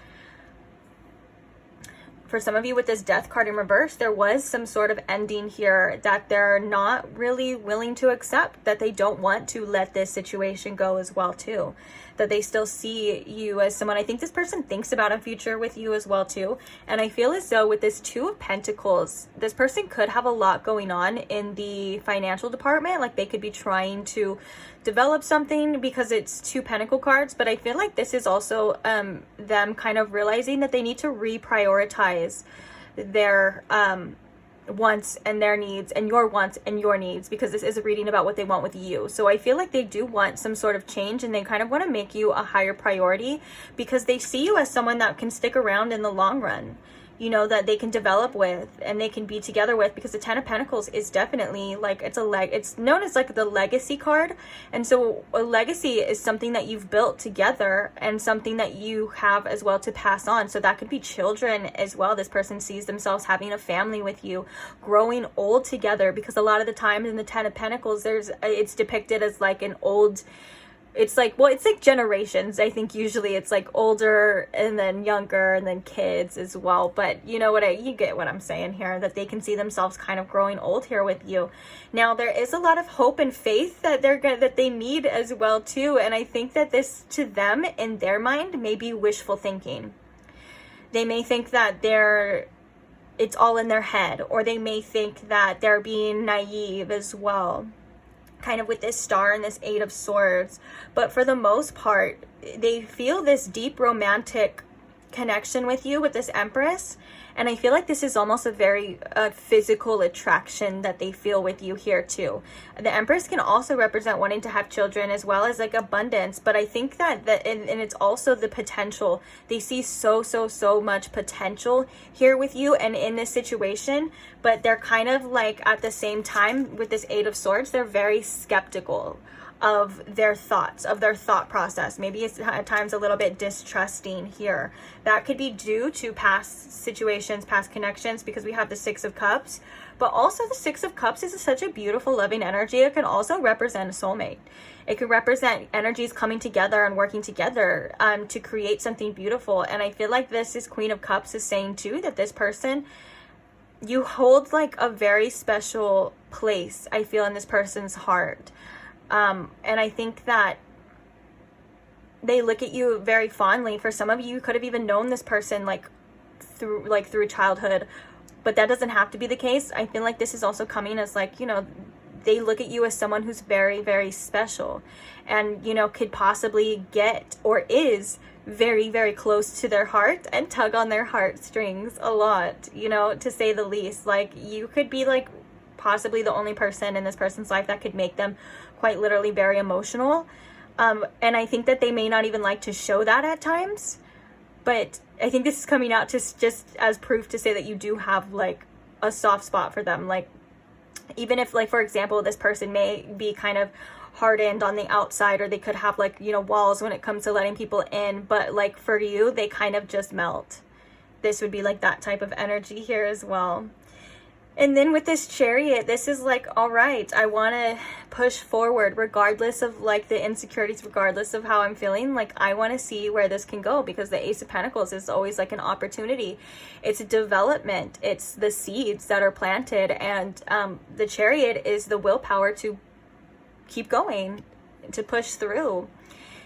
For some of you with this Death card in reverse, there was some sort of ending here that they're not really willing to accept, that they don't want to let this situation go as well too, that they still see you as someone. I think this person thinks about a future with you as well too. And I feel as though with this 2 of Pentacles, this person could have a lot going on in the financial department. Like they could be trying to develop something because it's 2 Pentacle cards, but I feel like this is also them kind of realizing that they need to reprioritize their wants and their needs, and your wants and your needs, because this is a reading about what they want with you. So I feel like they do want some sort of change, and they kind of want to make you a higher priority because they see you as someone that can stick around in the long run. you know, that they can develop with and they can be together with, because the Ten of Pentacles is definitely like, it's known as like the legacy card. And so a legacy is something that you've built together and something that you have as well to pass on. So that could be children as well. This person sees themselves having a family with you, growing old together, because a lot of the times in the Ten of Pentacles, it's depicted as like an old, it's like, well, it's like generations. I think usually it's like older and then younger and then kids as well. But you know what, you get what I'm saying here, that they can see themselves kind of growing old here with you. Now, there is a lot of hope and faith that that they need as well too. And I think that this, to them, in their mind, may be wishful thinking. They may think that it's all in their head, or they may think that they're being naive as well, kind of with this Star and this Eight of Swords. But for the most part, they feel this deep romantic connection with you with this Empress. And I feel like this is almost a very physical attraction that they feel with you here too. The Empress can also represent wanting to have children as well as like abundance. But I think that and it's also the potential. They see so much potential here with you and in this situation. But they're kind of like, at the same time, with this Eight of Swords, they're very skeptical of their thoughts, of their thought process. Maybe it's at times a little bit distrusting here. That could be due to past situations, past connections, because we have the Six of Cups. But also the Six of Cups is such a beautiful, loving energy. It can also represent a soulmate. It could represent energies coming together and working together to create something beautiful. And I feel like this is Queen of Cups is saying too, that this person, you hold like a very special place, I feel, in this person's heart. And I think that they look at you very fondly. For some of you, you could have even known this person through childhood, but that doesn't have to be the case. I feel like this is also coming as like, you know, they look at you as someone who's very, very special and, you know, could possibly get or is very, very close to their heart and tug on their heartstrings a lot, you know, to say the least. Like, you could be like possibly the only person in this person's life that could make them quite literally very emotional. And I think that they may not even like to show that at times, but I think this is coming out just as proof to say that you do have like a soft spot for them. Like, even if, like, for example, this person may be kind of hardened on the outside, or they could have like, you know, walls when it comes to letting people in, but like for you, they kind of just melt. This would be like that type of energy here as well. And then with this Chariot, this is like, all right, I want to push forward regardless of like the insecurities, regardless of how I'm feeling. Like, I want to see where this can go, because the Ace of Pentacles is always like an opportunity. It's a development. It's the seeds that are planted. And the Chariot is the willpower to keep going, to push through.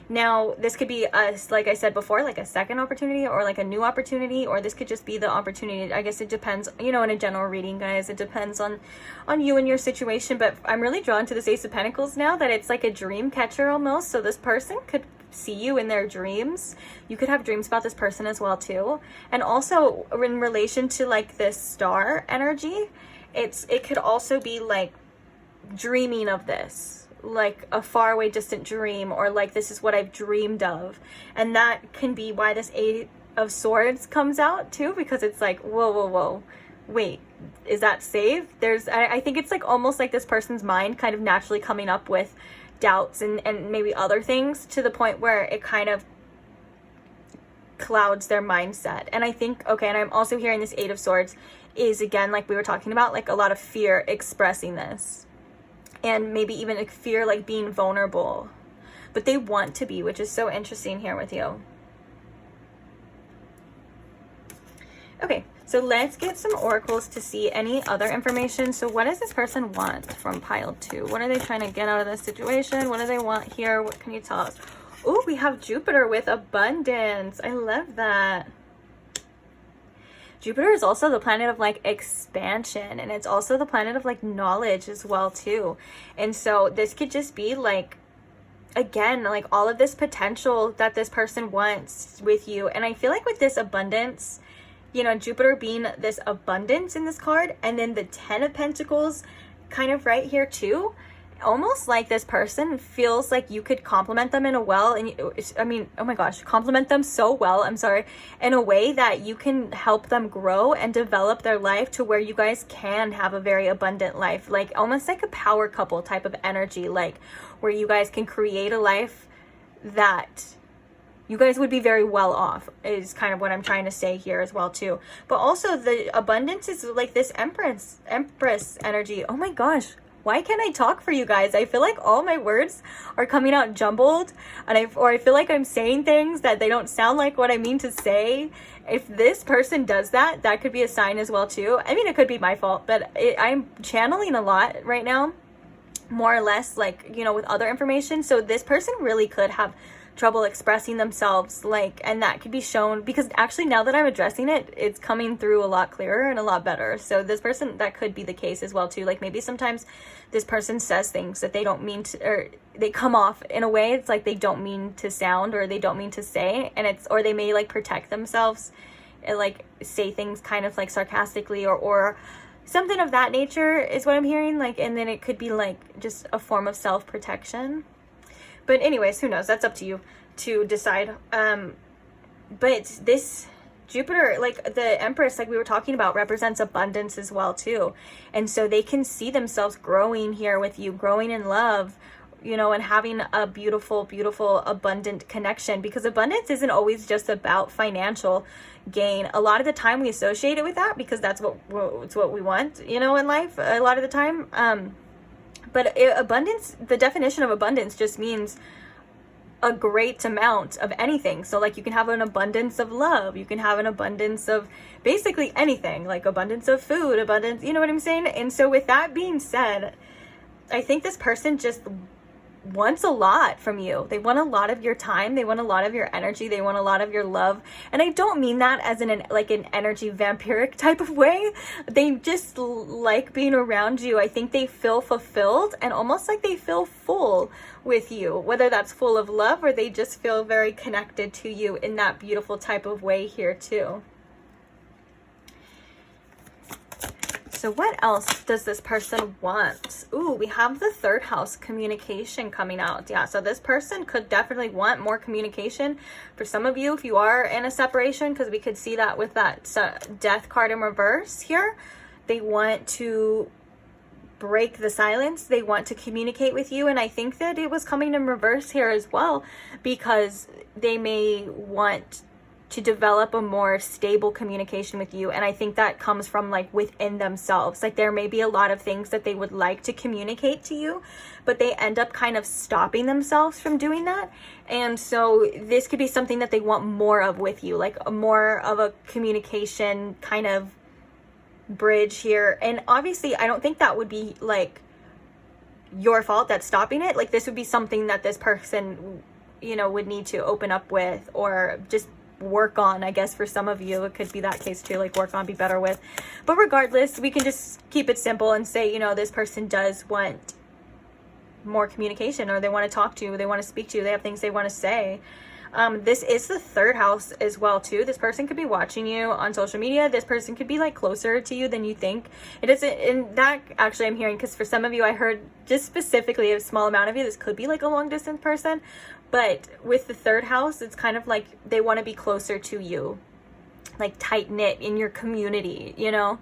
Now, this could be, like I said before, like a second opportunity or like a new opportunity, or this could just be the opportunity. I guess it depends, you know, in a general reading, guys, it depends on you and your situation. But I'm really drawn to this Ace of Pentacles now, that it's like a dream catcher almost. So this person could see you in their dreams. You could have dreams about this person as well too. And also in relation to like this Star energy, it could also be like dreaming of this, like a faraway distant dream, or like this is what I've dreamed of. And that can be why this Eight of Swords comes out too, because it's like, whoa, wait, is that safe? I think it's like almost like this person's mind kind of naturally coming up with doubts and maybe other things, to the point where it kind of clouds their mindset. And I think, okay, and I'm also hearing this Eight of Swords is, again, like we were talking about, like a lot of fear expressing this. And maybe even like fear, like being vulnerable, but they want to be, which is so interesting here with you. Okay, so let's get some oracles to see any other information. So what does this person want from pile 2? What are they trying to get out of this situation? What do they want here? What can you tell us? Oh, we have Jupiter with abundance. I love that. Jupiter is also the planet of like expansion, and it's also the planet of like knowledge as well too. And so this could just be like, again, like all of this potential that this person wants with you. And I feel like with this abundance, you know, Jupiter being this abundance in this card, and then the Ten of Pentacles kind of right here too, almost like this person feels like you could compliment them in a well, and I mean, oh my gosh, compliment them so well, I'm sorry, in a way that you can help them grow and develop their life to where you guys can have a very abundant life, like almost like a power couple type of energy, like where you guys can create a life that you guys would be very well off, is kind of what I'm trying to say here as well too. But also the abundance is like this empress energy. Oh my gosh, why can't I talk for you guys? I feel like all my words are coming out jumbled, and I feel like I'm saying things that they don't sound like what I mean to say. If this person does that, that could be a sign as well too. I mean, it could be my fault, but I'm channeling a lot right now, more or less, like, you know, with other information. So this person really could have trouble expressing themselves, like, and that could be shown, because actually now that I'm addressing it, it's coming through a lot clearer and a lot better. So this person, that could be the case as well too. Like maybe sometimes this person says things that they don't mean to, or they come off in a way it's like they don't mean to sound, or they don't mean to say, and it's, or they may like protect themselves and like say things kind of like sarcastically, or something of that nature is what I'm hearing, like, and then it could be like just a form of self-protection. But anyways, who knows? That's up to you to decide. But this Jupiter, like the Empress, like we were talking about, represents abundance as well too. And so they can see themselves growing here with you, growing in love, you know, and having a beautiful, beautiful, abundant connection, because abundance isn't always just about financial gain. A lot of the time we associate it with that because that's what we want, you know, in life a lot of the time. But abundance, the definition of abundance just means a great amount of anything. So like you can have an abundance of love, you can have an abundance of basically anything, like abundance of food, abundance, you know what I'm saying? And so with that being said, I think this person just wants a lot from you. They want a lot of your time, they want a lot of your energy, they want a lot of your love. And I don't mean that as an like an energy vampiric type of way. They just like being around you. I think they feel fulfilled and almost like they feel full with you, whether that's full of love or they just feel very connected to you in that beautiful type of way here too. So what else does this person want? Ooh, we have the third house, communication, coming out. Yeah, so this person could definitely want more communication. For some of you, if you are in a separation, because we could see that with that death card in reverse here, they want to break the silence. They want to communicate with you. And I think that it was coming in reverse here as well, because they may want to develop a more stable communication with you. And I think that comes from like within themselves. Like there may be a lot of things that they would like to communicate to you, but they end up kind of stopping themselves from doing that. And so this could be something that they want more of with you, like a more of a communication kind of bridge here. And obviously I don't think that would be like your fault that's stopping it. Like this would be something that this person, you know, would need to open up with, or just work on. I guess for some of you it could be that case too, like work on, be better with. But regardless, we can just keep it simple and say, you know, this person does want more communication, or they want to talk to you, they want to speak to you, they have things they want to say. This is the third house as well too. This person could be watching you on social media. This person could be like closer to you than you think. It isn't, and that actually I'm hearing, because for some of you, I heard just specifically a small amount of you, this could be like a long distance person. But with the third house, it's kind of like they want to be closer to you, like tight knit in your community, you know.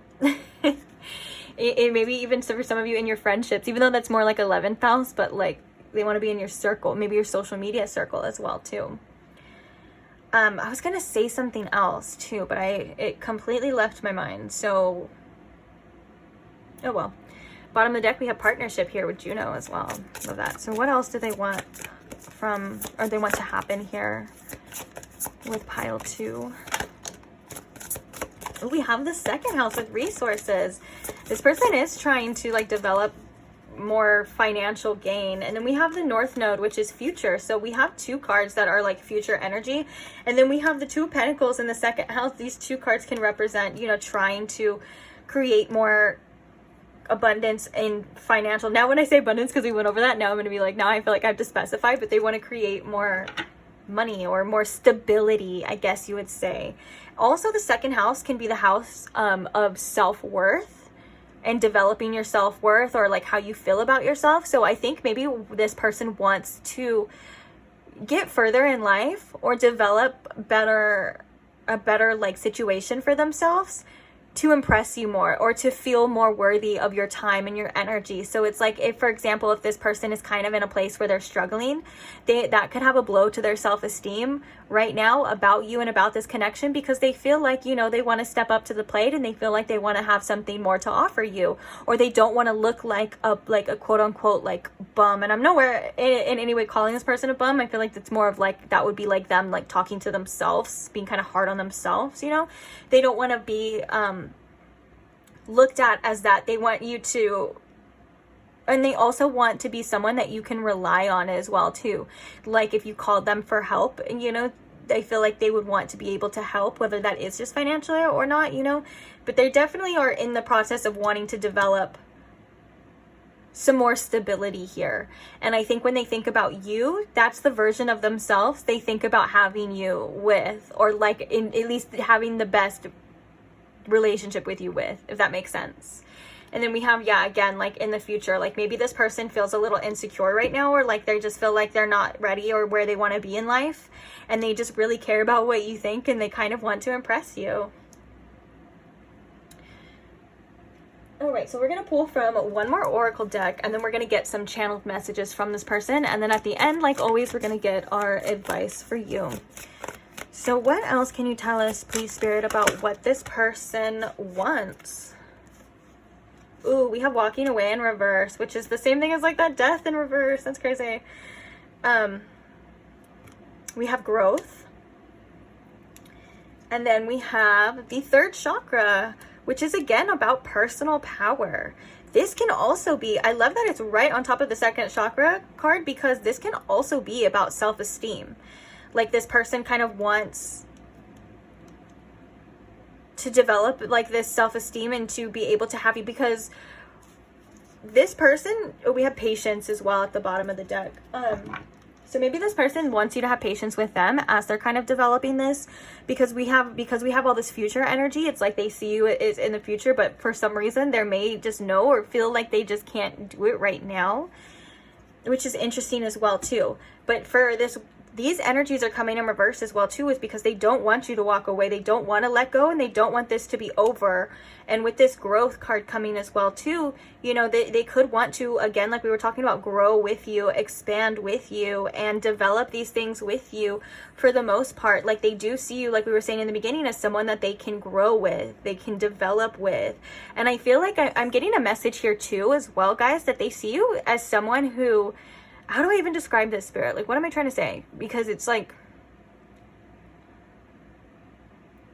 it maybe even for some of you in your friendships, even though that's more like 11th house, but like they want to be in your circle, maybe your social media circle as well too. I was gonna say something else too, but it completely left my mind. So, oh well. Bottom of the deck, we have partnership here with Juno as well. Love that. So what else do they want from, or they want to happen here with pile 2? We have the second house with resources. This person is trying to like develop more financial gain. And then we have the North Node, which is future. So we have 2 cards that are like future energy. And then we have the 2 of Pentacles in the second house. These 2 cards can represent, you know, trying to create more abundance in financial. Now when I say abundance, because we went over that, now I'm going to be like, now I feel like I have to specify, but they want to create more money or more stability, I guess you would say. Also, the second house can be the house of self-worth. and developing your self-worth, or like how you feel about yourself. So I think maybe this person wants to get further in life or develop a better like situation for themselves to impress you more, or to feel more worthy of your time and your energy. So it's like, if, for example, if this person is kind of in a place where they're struggling, that could have a blow to their self-esteem right now about you and about this connection, because they feel like, you know, they want to step up to the plate, and they feel like they want to have something more to offer you, or they don't want to look like a quote unquote like bum. And I'm nowhere in any way calling this person a bum. I feel like it's more of like, that would be like them like talking to themselves, being kind of hard on themselves, you know. They don't want to be looked at as that. They want you to, and they also want to be someone that you can rely on as well too. Like if you called them for help, you know, they feel like they would want to be able to help, whether that is just financially or not, you know. But they definitely are in the process of wanting to develop some more stability here. And I think when they think about you, that's the version of themselves they think about having you with, or like in at least having the best relationship with you with, if that makes sense. And then we have, yeah, again, like in the future, like maybe this person feels a little insecure right now, or like they just feel like they're not ready or where they want to be in life, and they just really care about what you think, and they kind of want to impress you. All right, so we're going to pull from one more oracle deck, and then we're going to get some channeled messages from this person, and then at the end, like always, we're going to get our advice for you. So what else can you tell us, please, Spirit, about what this person wants? Ooh, we have walking away in reverse, which is the same thing as like that death in reverse. That's crazy. We have growth. And then we have the third chakra, which is again about personal power. This can also be, I love that it's right on top of the second chakra card, because this can also be about self-esteem. Like this person kind of wants to develop like this self-esteem and to be able to have you, because this person, we have patience as well at the bottom of the deck. So maybe this person wants you to have patience with them as they're kind of developing this, because we have all this future energy. It's like they see you is in the future, but for some reason they may just know or feel like they just can't do it right now, which is interesting as well too. But for these energies are coming in reverse as well too, is because they don't want you to walk away. They don't want to let go, and they don't want this to be over. And with this growth card coming as well too, you know, they could want to, again, like we were talking about, grow with you, expand with you, and develop these things with you for the most part. Like they do see you, like we were saying in the beginning, as someone that they can grow with, they can develop with. And I feel like I'm getting a message here too as well, guys, that they see you as someone who, how do I even describe this, Spirit? Like, what am I trying to say? Because it's like,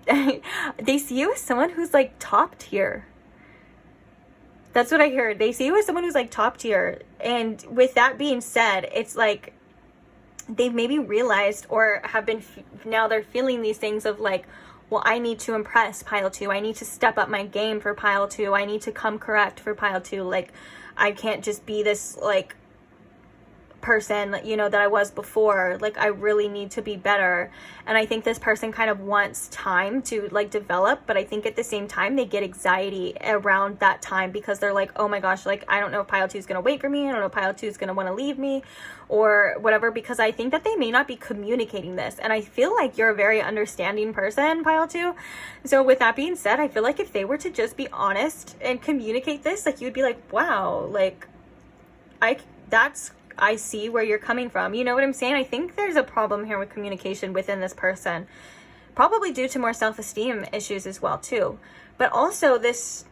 they see you as someone who's like top tier. That's what I heard. They see you as someone who's like top tier. And with that being said, it's like they've maybe realized, or have been, now they're feeling these things of like, well, I need to impress pile 2. I need to step up my game for pile 2. I need to come correct for pile 2. Like, I can't just be this like person, you know, that I was before. Like I really need to be better. And I think this person kind of wants time to like develop, but I think at the same time they get anxiety around that time, because they're like, oh my gosh, like I don't know if pile 2 is going to wait for me. I don't know if pile 2 is going to want to leave me or whatever, because I think that they may not be communicating this. And I feel like you're a very understanding person, pile 2. So with that being said, I feel like if they were to just be honest and communicate this, like you'd be like, wow, like I see where you're coming from. You know what I'm saying? I think there's a problem here with communication within this person, probably due to more self-esteem issues as well too. But also it's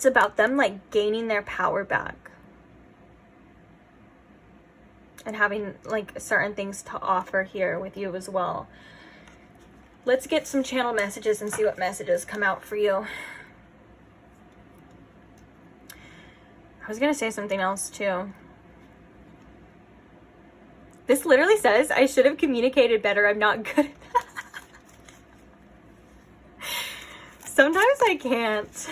about them like gaining their power back and having like certain things to offer here with you as well. Let's get some channel messages and see what messages come out for you. I was gonna say something else too. This literally says, I should have communicated better. I'm not good at that. Sometimes I can't.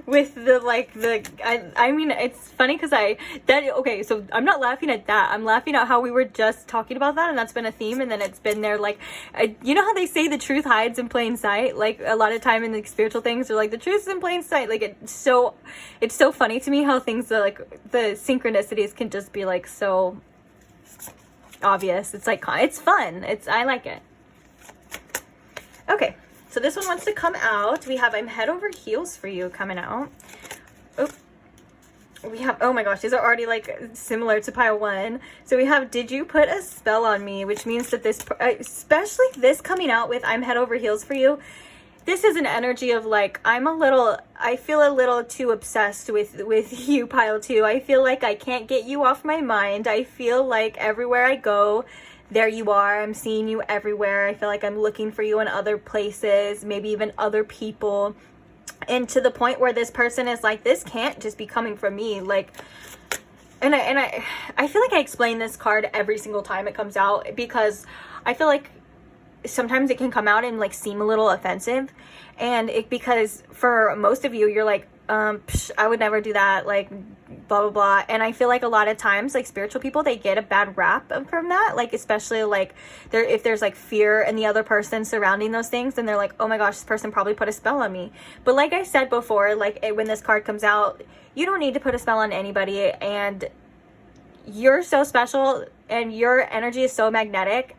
with the like the I mean, it's funny because okay, so I'm not laughing at that. I'm laughing at how we were just talking about that, and that's been a theme, and then it's been there like you know how they say the truth hides in plain sight? Like a lot of time in the spiritual things are like the truth is in plain sight. Like it's so funny to me how things are like the synchronicities can just be like so obvious. It's like it's fun. I like it. Okay. So this one wants to come out. We have I'm head over heels for you coming out. Oh, we have, oh my gosh, these are already like similar to pile one. So we have, did you put a spell on me? Which means that this, especially this coming out with I'm head over heels for you. This is an energy of like, I feel a little too obsessed with you, pile two. I feel like I can't get you off my mind. I feel like everywhere I go, there you are. I'm seeing you everywhere. I feel like I'm looking for you in other places, maybe even other people. And to the point where this person is like, this can't just be coming from me. Like, and I feel like I explain this card every single time it comes out, because I feel like sometimes it can come out and like seem a little offensive. And because for most of you, you're like, psh, I would never do that, like blah blah blah. And I feel like a lot of times like spiritual people, they get a bad rap from that, like especially like if there's like fear in the other person surrounding those things, then they're like, oh my gosh, this person probably put a spell on me. But like I said before, like when this card comes out, you don't need to put a spell on anybody, and you're so special and your energy is so magnetic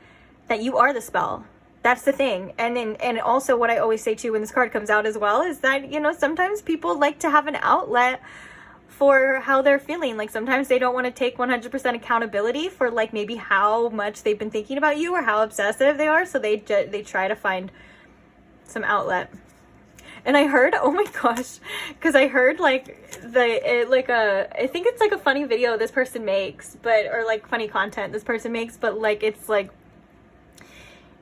that you are the spell. That's the thing. And also what I always say too when this card comes out as well is that, you know, sometimes people like to have an outlet for how they're feeling. Like sometimes they don't want to take 100% accountability for like maybe how much they've been thinking about you or how obsessive they are. So they try to find some outlet. And I heard, oh my gosh, because I heard like I think it's like a funny video this person makes, or like funny content this person makes, but like it's like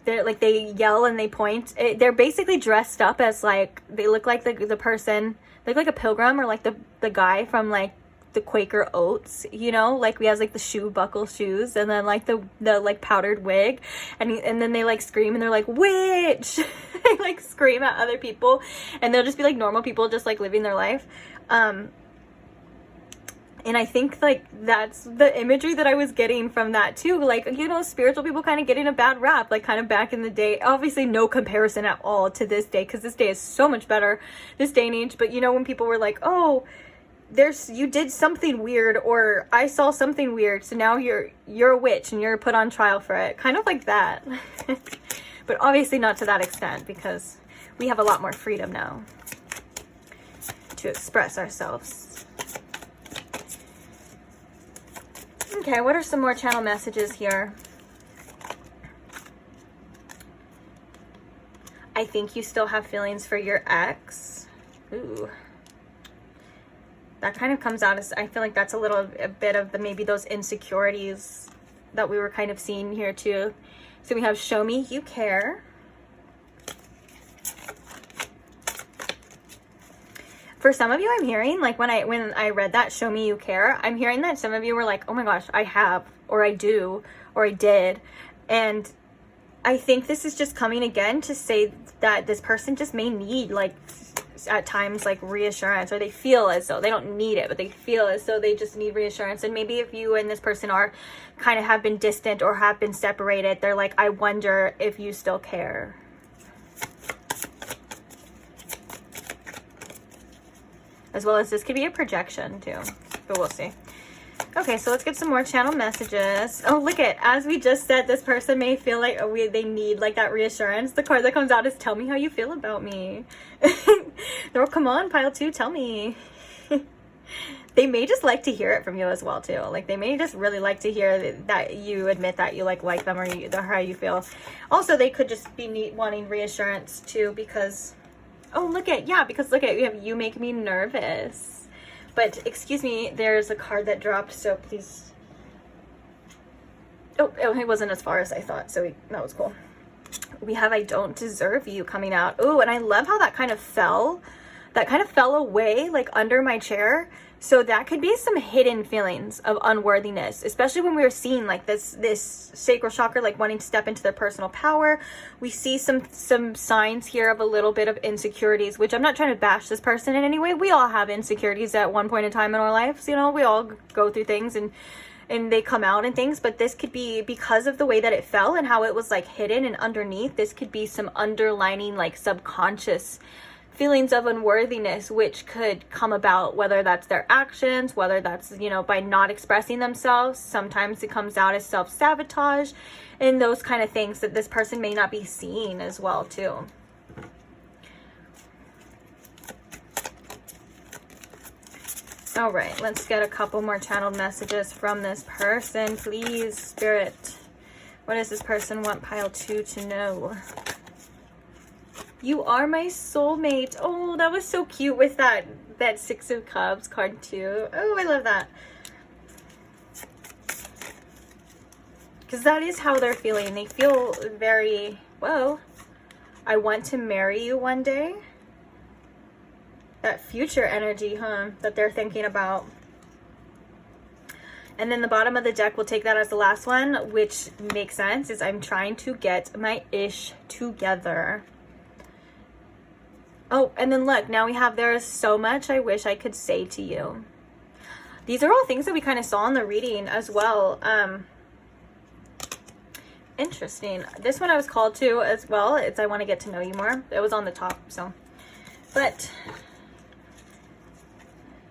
they yell and they point. They're basically dressed up as like, they look like the person, they look like a pilgrim, or like the guy from like the Quaker Oats, you know, like we has like the shoe buckle shoes, and then like the like powdered wig, and then they like scream and they're like, witch. They like scream at other people, and they'll just be like normal people just like living their life. And I think like that's the imagery that I was getting from that too. Like, you know, spiritual people kind of getting a bad rap, like kind of back in the day. Obviously no comparison at all to this day, because this day is so much better, this day and age. But you know, when people were like, oh, you did something weird, or I saw something weird, so now you're a witch and you're put on trial for it. Kind of like that. But obviously not to that extent, because we have a lot more freedom now to express ourselves. Okay, what are some more channel messages here? I think you still have feelings for your ex. Ooh. That kind of comes out as, I feel like that's a bit of maybe those insecurities that we were kind of seeing here too. So we have show me you care. For some of you, I'm hearing, like when I read that, show me you care, I'm hearing that some of you were like, oh my gosh, I have, or I do, or I did. And I think this is just coming again to say that this person just may need, like, at times, like, reassurance, or they feel as though they don't need it, but they feel as though they just need reassurance. And maybe if you and this person are kind of have been distant or have been separated, they're like, I wonder if you still care. As well as this could be a projection too, but we'll see. Okay, so let's get some more channel messages. Oh, look at, as we just said, this person may feel like they need like that reassurance. The card that comes out is tell me how you feel about me. No, come on, pile two, tell me. They may just like to hear it from you as well too. Like they may just really like to hear that you admit that you like them, or how you feel. Also, they could just be wanting reassurance too, because oh, look at, yeah, because look at, we have you make me nervous. But excuse me, there's a card that dropped, so please. Oh, it wasn't as far as I thought, so that was cool. We have I don't deserve you coming out. Oh, and I love how that kind of fell away like under my chair. So that could be some hidden feelings of unworthiness, especially when we're seeing like this sacral chakra, like wanting to step into their personal power. We see some signs here of a little bit of insecurities, which I'm not trying to bash this person in any way. We all have insecurities at one point in time in our lives. You know, we all go through things and they come out and things, but this could be because of the way that it fell and how it was like hidden and underneath. This could be some underlining like subconscious feelings of unworthiness, which could come about, whether that's their actions, whether that's, you know, by not expressing themselves. Sometimes it comes out as self-sabotage and those kind of things that this person may not be seeing as well too. All right, let's get a couple more channeled messages from this person, please, Spirit. What does this person want pile 2 to know? You are my soulmate. Oh, that was so cute with that 6 of Cups card too. Oh, I love that. Because that is how they're feeling. They feel very, whoa, I want to marry you one day. That future energy, huh, that they're thinking about. And then the bottom of the deck, we'll take that as the last one, which makes sense, is I'm trying to get my ish together. Oh, and then look, now we have there is so much I wish I could say to you. These are all things that we kind of saw in the reading as well. Interesting. This one I was called to as well. It's I want to get to know you more. It was on the top, so. But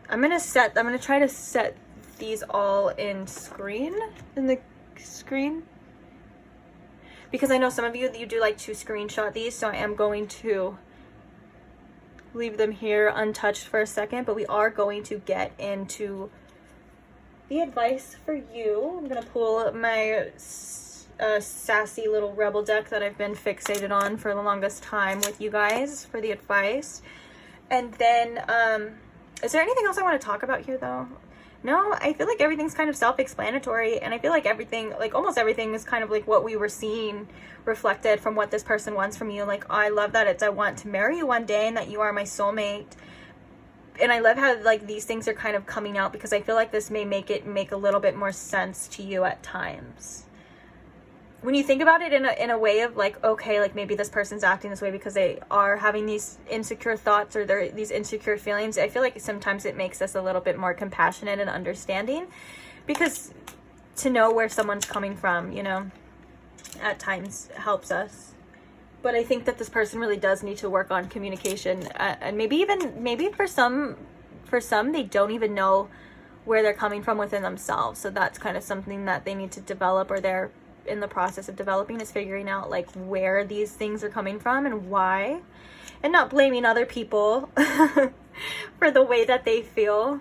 I'm going to try to set these all in the screen. Because I know some of you do like to screenshot these, so I am going to leave them here untouched for a second, but we are going to get into the advice for you. I'm going to pull my sassy little rebel deck that I've been fixated on for the longest time with you guys for the advice. And then, is there anything else I want to talk about here though? No, I feel like everything's kind of self-explanatory, and I feel like everything, like almost everything is kind of like what we were seeing reflected from what this person wants from you. Like, I love that it's I want to marry you one day and that you are my soulmate. And I love how like these things are kind of coming out, because I feel like this may make a little bit more sense to you at times. When you think about it in a way of like, okay, like maybe this person's acting this way because they are having these insecure thoughts or these insecure feelings, I feel like sometimes it makes us a little bit more compassionate and understanding, because to know where someone's coming from, you know, at times helps us. But I think that this person really does need to work on communication, and maybe for some they don't even know where they're coming from within themselves. So that's kind of something that they need to develop, or they're in the process of developing, is figuring out like where these things are coming from and why, and not blaming other people for the way that they feel.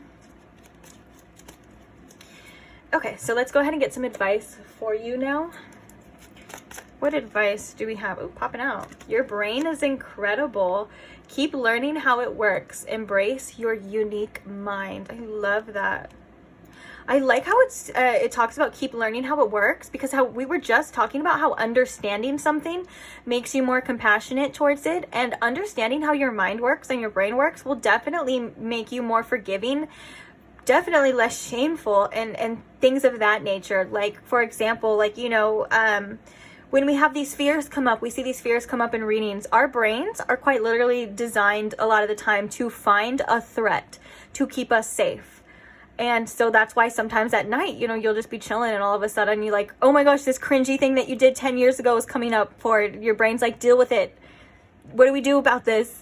Okay, so let's go ahead and get some advice for you now. What advice do we have? Oh, popping out. Your brain is incredible. Keep learning how it works. Embrace your unique mind. I love that. I like how it talks about keep learning how it works, because how we were just talking about how understanding something makes you more compassionate towards it, and understanding how your mind works and your brain works will definitely make you more forgiving, definitely less shameful, and things of that nature. Like, for example, like, you know, when we have these fears come up, we see these fears come up in readings, our brains are quite literally designed a lot of the time to find a threat to keep us safe. And so that's why sometimes at night, you know, you'll just be chilling and all of a sudden you're like, oh my gosh, this cringy thing that you did 10 years ago is coming up for your brain's like, deal with it. What do we do about this?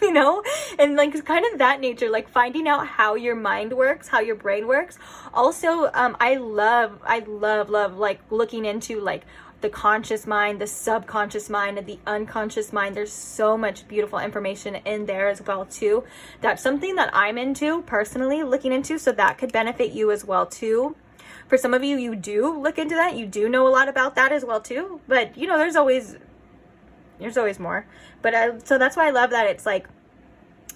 You know, and like it's kind of that nature, like finding out how your mind works, how your brain works. Also, I love like looking into like the conscious mind, the subconscious mind, and the unconscious mind. There's so much beautiful information in there as well too. That's something that I'm into personally, looking into, so that could benefit you as well too. For some of you, you do look into that, you do know a lot about that as well too, but you know, there's always more. But so that's why I love that it's like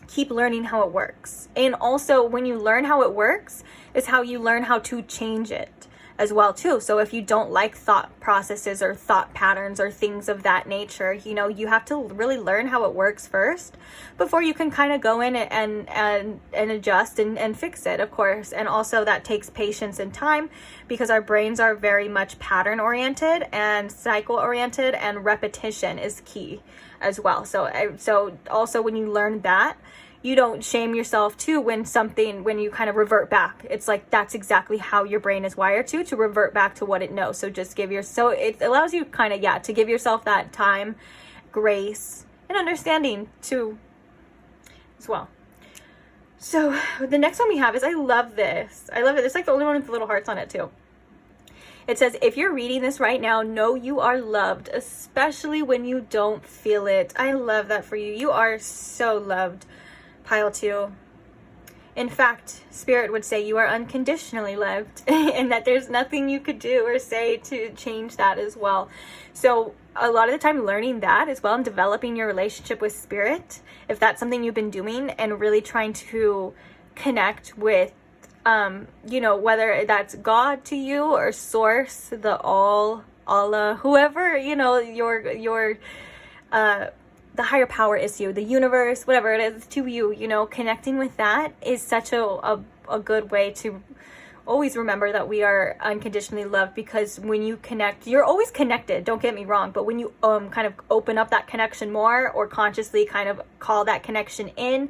keep learning how it works. And also when you learn how it works is how you learn how to change it as well too. So if you don't like thought processes or thought patterns or things of that nature, you know, you have to really learn how it works first before you can kind of go in and adjust and fix it, of course. And also that takes patience and time, because our brains are very much pattern oriented and cycle oriented, and repetition is key as well. So also when you learn that, you don't shame yourself too when you kind of revert back. It's like, that's exactly how your brain is wired to revert back to what it knows. So just so it allows you kind of, yeah, to give yourself that time, grace, and understanding too as well. So the next one we have is, I love this. I love it. It's like the only one with the little hearts on it too. It says, if you're reading this right now, know you are loved, especially when you don't feel it. I love that for you. You are so loved. Pile 2. In fact, Spirit would say you are unconditionally loved, and that there's nothing you could do or say to change that as well. So a lot of the time, learning that as well and developing your relationship with Spirit, if that's something you've been doing, and really trying to connect with, you know, whether that's God to you or Source, the All, Allah, whoever, you know, your the higher power is you, the universe, whatever it is to you, you know, connecting with that is such a good way to always remember that we are unconditionally loved. Because when you connect, you're always connected, don't get me wrong, but when you kind of open up that connection more, or consciously kind of call that connection in,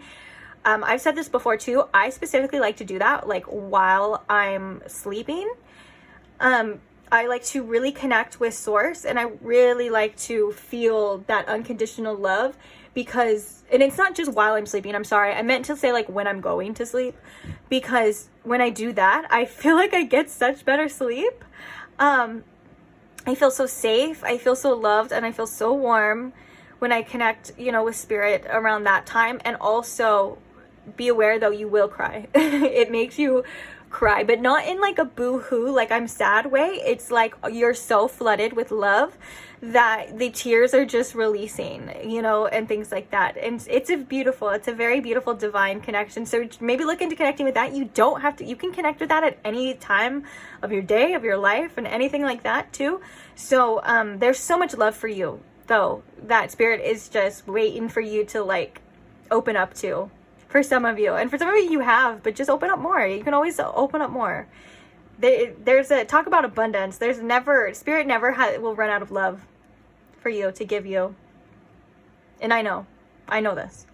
I've said this before too, I specifically like to do that like while I'm sleeping. I like to really connect with Source, and I really like to feel that unconditional love, because, and it's not just while I'm sleeping, I'm sorry, I meant to say like when I'm going to sleep, because when I do that, I feel like I get such better sleep. I feel so safe, I feel so loved, and I feel so warm when I connect, you know, with Spirit around that time. And also be aware though, you will cry. It makes you cry, but not in like a boo-hoo, like I'm sad way. It's like you're so flooded with love that the tears are just releasing, you know, and things like that. And it's a very beautiful divine connection. So maybe look into connecting with that. You don't have to, you can connect with that at any time of your day, of your life, and anything like that too. So there's so much love for you though, that Spirit is just waiting for you to like open up to. For some of you, and for some of you have, but just open up more. You can always open up more. There's a talk about abundance. There's never, Spirit never will run out of love for you to give you. And I know this.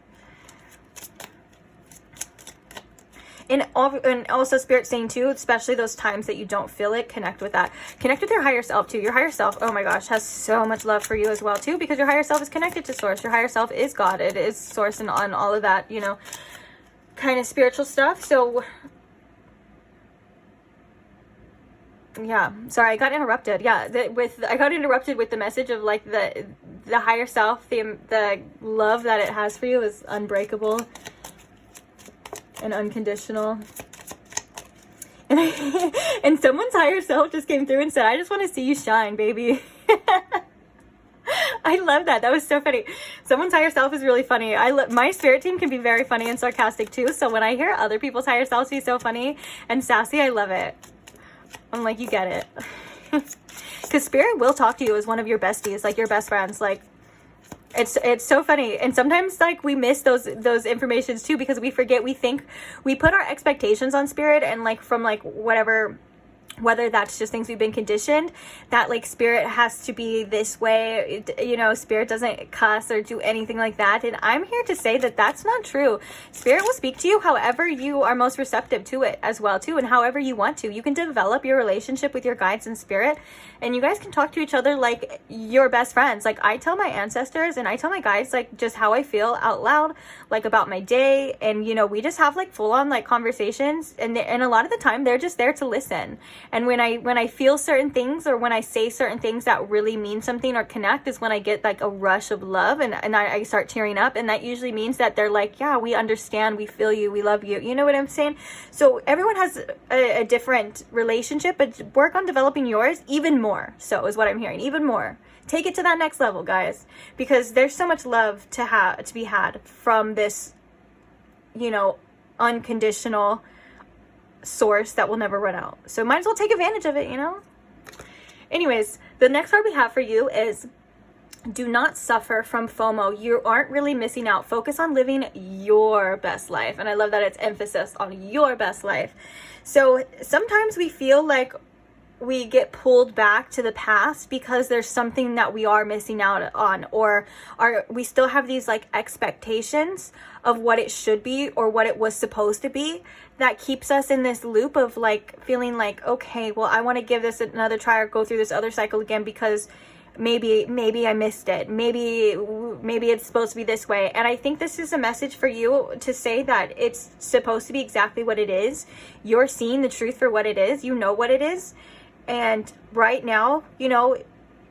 And also Spirit saying too, especially those times that you don't feel it, connect with that. Connect with your higher self too. Your higher self, oh my gosh, has so much love for you as well too, because your higher self is connected to Source. Your higher self is God. It is Source, and on all of that, you know, kind of spiritual stuff. So yeah, sorry, I got interrupted. Yeah, I got interrupted with the message of like the higher self, the love that it has for you is unbreakable and unconditional. And someone's higher self just came through and said, I just want to see you shine, baby. I love that. That was so funny. Someone's higher self is really funny. My Spirit team can be very funny and sarcastic too. So when I hear other people's higher selves be so funny and sassy, I love it. I'm like, you get it. Because Spirit will talk to you as one of your besties, like your best friends. Like, it's so funny. And sometimes like we miss those informations too, because we forget, we think we put our expectations on Spirit, and like from like whether that's just things we've been conditioned, that like Spirit has to be this way, you know, Spirit doesn't cuss or do anything like that. And I'm here to say that that's not true. Spirit will speak to you however you are most receptive to it as well too, and however you want to. You can develop your relationship with your guides and Spirit, and you guys can talk to each other like your best friends. Like I tell my ancestors and I tell my guides like just how I feel out loud, like about my day, and you know, we just have like full on like conversations, and a lot of the time they're just there to listen. And when I feel certain things, or when I say certain things that really mean something or connect, is when I get like a rush of love, and I start tearing up. And that usually means that they're like, yeah, we understand, we feel you, we love you. You know what I'm saying? So everyone has a different relationship, but work on developing yours even more. So is what I'm hearing, even more. Take it to that next level, guys, because there's so much love to be had from this, you know, unconditional source that will never run out. So might as well take advantage of it, you know? Anyways, the next card we have for you is do not suffer from FOMO. You aren't really missing out. Focus on living your best life. And I love that it's emphasis on your best life. So sometimes we feel like we get pulled back to the past because there's something that we are missing out on, or we still have these like expectations of what it should be or what it was supposed to be, that keeps us in this loop of like feeling like, okay, well, I want to give this another try or go through this other cycle again because maybe I missed it. Maybe it's supposed to be this way. And I think this is a message for you to say that it's supposed to be exactly what it is. You're seeing the truth for what it is. You know what it is. And right now, you know,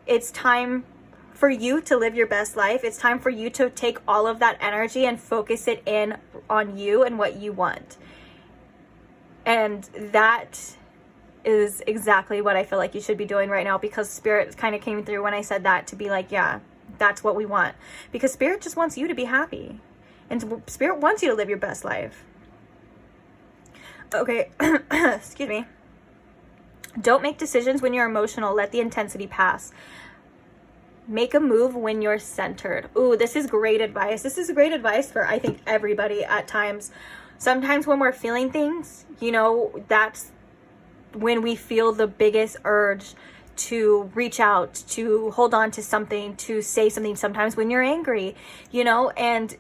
it's time for you to live your best life. It's time for you to take all of that energy and focus it in on you and what you want. And that is exactly what I feel like you should be doing right now, because Spirit kind of came through when I said that, to be like, yeah, that's what we want. Because Spirit just wants you to be happy. And Spirit wants you to live your best life. Okay, excuse me. Don't make decisions when you're emotional. Let the intensity pass. Make a move when you're centered. Ooh, this is great advice. This is great advice for, I think, everybody at times. Sometimes when we're feeling things, you know, that's when we feel the biggest urge to reach out, to hold on to something, to say something. Sometimes when you're angry, you know, and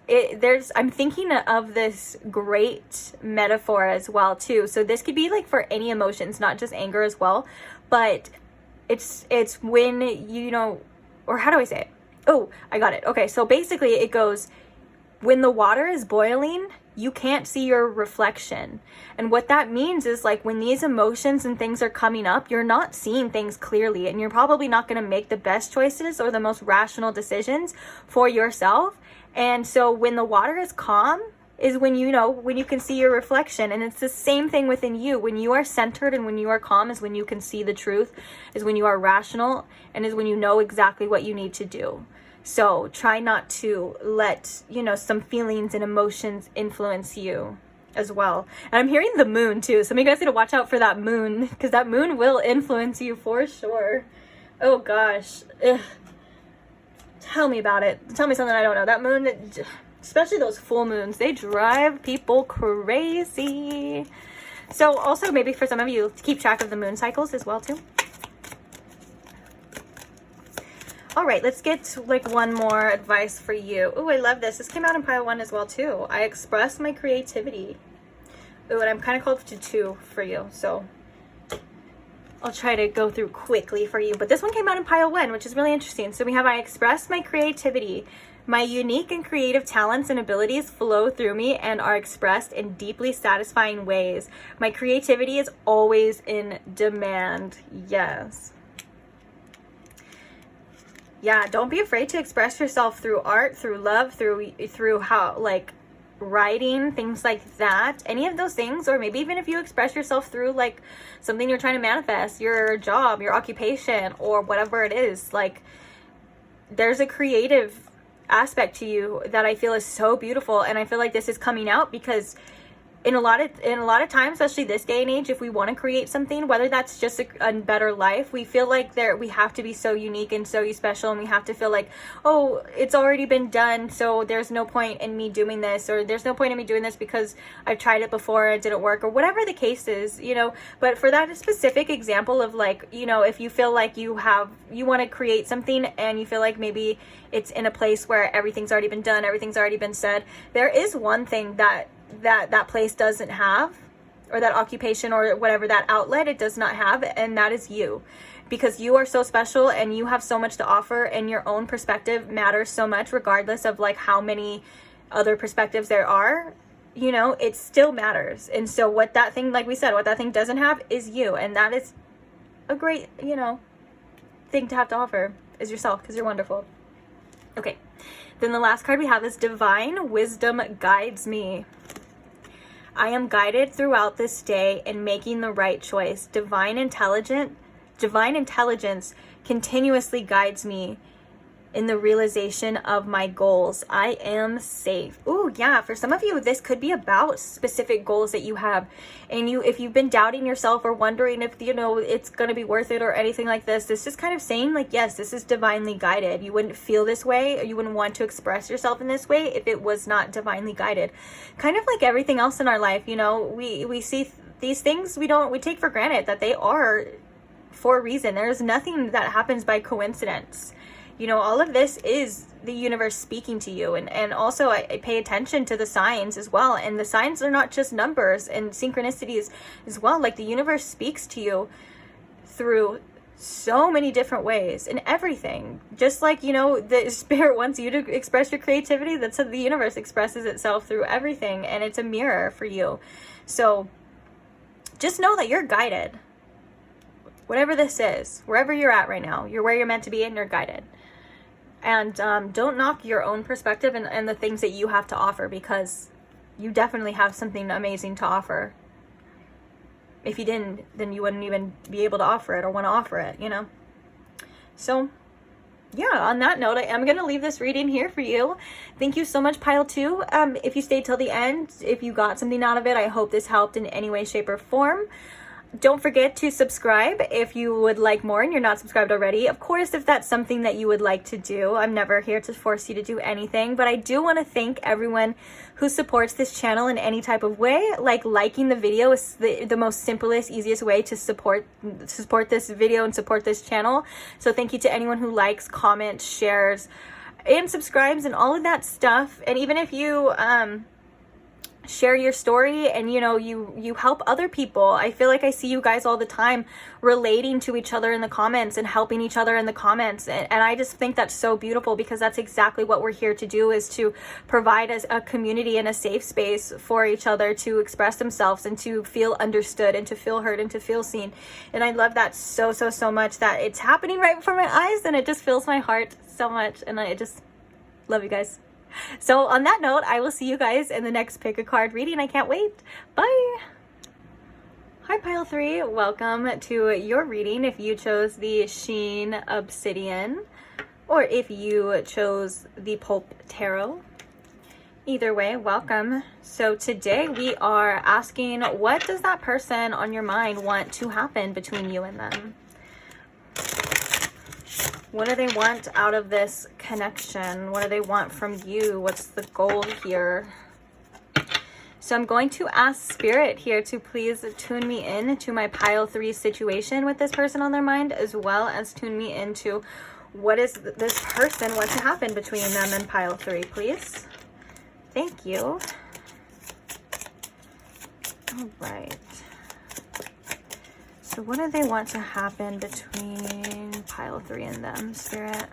I'm thinking of this great metaphor as well too. So this could be like for any emotions, not just anger as well, but it's when, you know, or how do I say it? Oh, I got it. Okay. So basically it goes, when the water is boiling, you can't see your reflection. And what that means is, like, when these emotions and things are coming up, you're not seeing things clearly, and you're probably not going to make the best choices or the most rational decisions for yourself. And so when the water is calm is when, you know, when you can see your reflection. And it's the same thing within you. When you are centered and when you are calm is when you can see the truth, is when you are rational, and is when you know exactly what you need to do. So try not to let, you know, some feelings and emotions influence you as well. And I'm hearing the moon too. So you guys need to watch out for that moon, because that moon will influence you for sure. Oh gosh. Ugh. Tell me about it. Tell me something I don't know. That moon, especially those full moons, they drive people crazy. So also maybe for some of you to keep track of the moon cycles as well too. All right, let's get like one more advice for you. Oh, I love this. This came out in pile 1 as well too. I express my creativity. Oh, and I'm kind of called to 2 for you, so I'll try to go through quickly for you. But this one came out in pile 1, which is really interesting. So we have, I express my creativity. My unique and creative talents and abilities flow through me and are expressed in deeply satisfying ways. My creativity is always in demand. Yes. Yeah, don't be afraid to express yourself through art, through love, through how, like, writing, things like that. Any of those things, or maybe even if you express yourself through like something you're trying to manifest, your job, your occupation, or whatever it is. Like, there's a creative aspect to you that I feel is so beautiful, and I feel like this is coming out because in a lot of times, especially this day and age, if we want to create something, whether that's just a better life, we feel like we have to be so unique and so special, and we have to feel like, oh, it's already been done, so there's no point in me doing this, or there's no point in me doing this because I've tried it before, it didn't work, or whatever the case is, you know. But for that specific example of, like, you know, if you feel like you want to create something and you feel like maybe it's in a place where everything's already been done, everything's already been said, there is one thing that place doesn't have, or that occupation or whatever, that outlet, it does not have, and that is you. Because you are so special and you have so much to offer, and your own perspective matters so much, regardless of like how many other perspectives there are, you know, it still matters. And so what that thing, like we said, what that thing doesn't have is you, and that is a great, you know, thing to have to offer, is yourself, because you're wonderful. Okay, then the last card we have is Divine Wisdom Guides Me. I am guided throughout this day in making the right choice. Divine intelligence continuously guides me in the realization of my goals. I am safe. Ooh, yeah, for some of you, this could be about specific goals that you have. And if you've been doubting yourself or wondering if, you know, it's going to be worth it or anything like this is kind of saying like, yes, this is divinely guided. You wouldn't feel this way, or you wouldn't want to express yourself in this way if it was not divinely guided. Kind of like everything else in our life, you know, we see these things, we take for granted that they are for a reason. There's nothing that happens by coincidence. You know, all of this is the universe speaking to you. And also I pay attention to the signs as well. And the signs are not just numbers and synchronicities as well. Like the universe speaks to you through so many different ways in everything. Just like, you know, the spirit wants you to express your creativity, that's how the universe expresses itself through everything. And it's a mirror for you. So just know that you're guided. Whatever this is, wherever you're at right now, you're where you're meant to be and you're guided. And don't knock your own perspective and the things that you have to offer, because you definitely have something amazing to offer. If you didn't, then you wouldn't even be able to offer it or want to offer it, you know? So, yeah, on that note, I am going to leave this reading here for you. Thank you so much, Pile 2. If you stayed till the end, if you got something out of it, I hope this helped in any way, shape, or form. Don't forget to subscribe if you would like more and you're not subscribed already. Of course, if that's something that you would like to do, I'm never here to force you to do anything, but I do want to thank everyone who supports this channel in any type of way. Like liking the video is the most simplest, easiest way to support this video and support this channel. So thank you to anyone who likes, comments, shares, and subscribes and all of that stuff. And even if you share your story and you know you help other people, I feel like I see you guys all the time relating to each other in the comments and helping each other in the comments, and I just think that's so beautiful, because that's exactly what we're here to do, is to provide a community and a safe space for each other to express themselves and to feel understood and to feel heard and to feel seen. And I love that so much, that it's happening right before my eyes, and it just fills my heart so much, and I just love you guys. So on that note, I will see you guys in the next pick a card reading. I can't wait. Bye. Hi, Pile 3. Welcome to your reading. If you chose the Sheen Obsidian, or if you chose the Pulp Tarot, either way, welcome. So today we are asking, what does that person on your mind want to happen between you and them? What do they want out of this connection? What do they want from you? What's the goal here? So I'm going to ask Spirit here to please tune me in to my Pile 3 situation with this person on their mind, as well as tune me into what does this person want to happen between them and Pile 3, please. Thank you. All right. So what do they want to happen between Pile 3 and them, Spirit?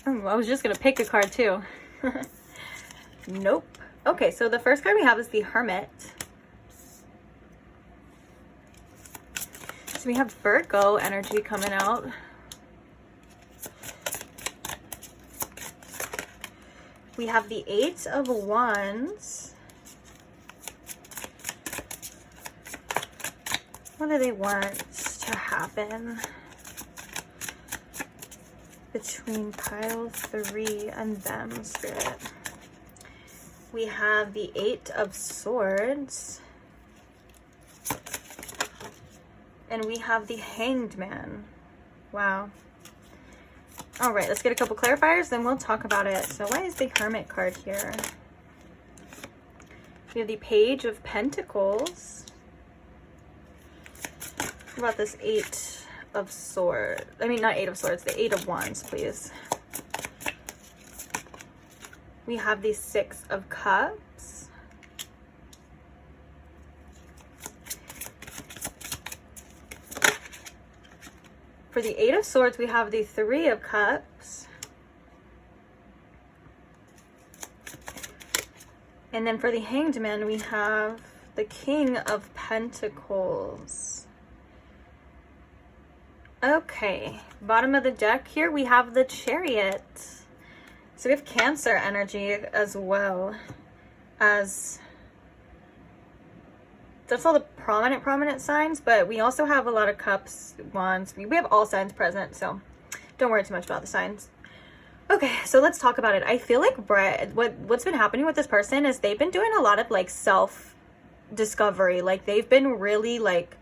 Oh, I was just going to pick a card too. Nope. Okay, so the first card we have is the Hermit. So we have Virgo energy coming out. We have the Eight of Wands. What do they want to happen between Pile 3 and them, Spirit? We have the Eight of Swords. And we have the Hanged Man. Wow. All right, let's get a couple clarifiers, then we'll talk about it. So why is the Hermit card here? We have the Page of Pentacles. What about this Eight of Swords? I mean, not Eight of Swords, the Eight of Wands, please. We have the Six of Cups. For the Eight of Swords, we have the Three of Cups. And then for the Hanged Man, we have the King of Pentacles. Okay, bottom of the deck here, we have the Chariot. So we have Cancer energy as well as that's all the prominent signs, but we also have a lot of cups, wands. We have all signs present, so don't worry too much about the signs. Okay, so let's talk about it. I feel like what's been happening with this person is they've been doing a lot of like self discovery. Like they've been really like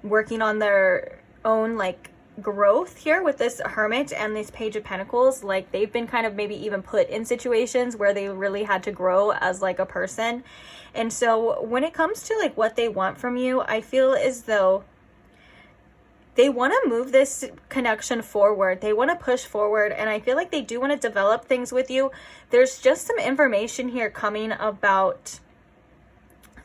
working on their own like growth here with this Hermit and this Page of Pentacles. Like they've been kind of maybe even put in situations where they really had to grow as like a person. And so when it comes to like what they want from you, I feel as though they want to move this connection forward. They want to push forward, and I feel like they do want to develop things with you. There's just some information here coming about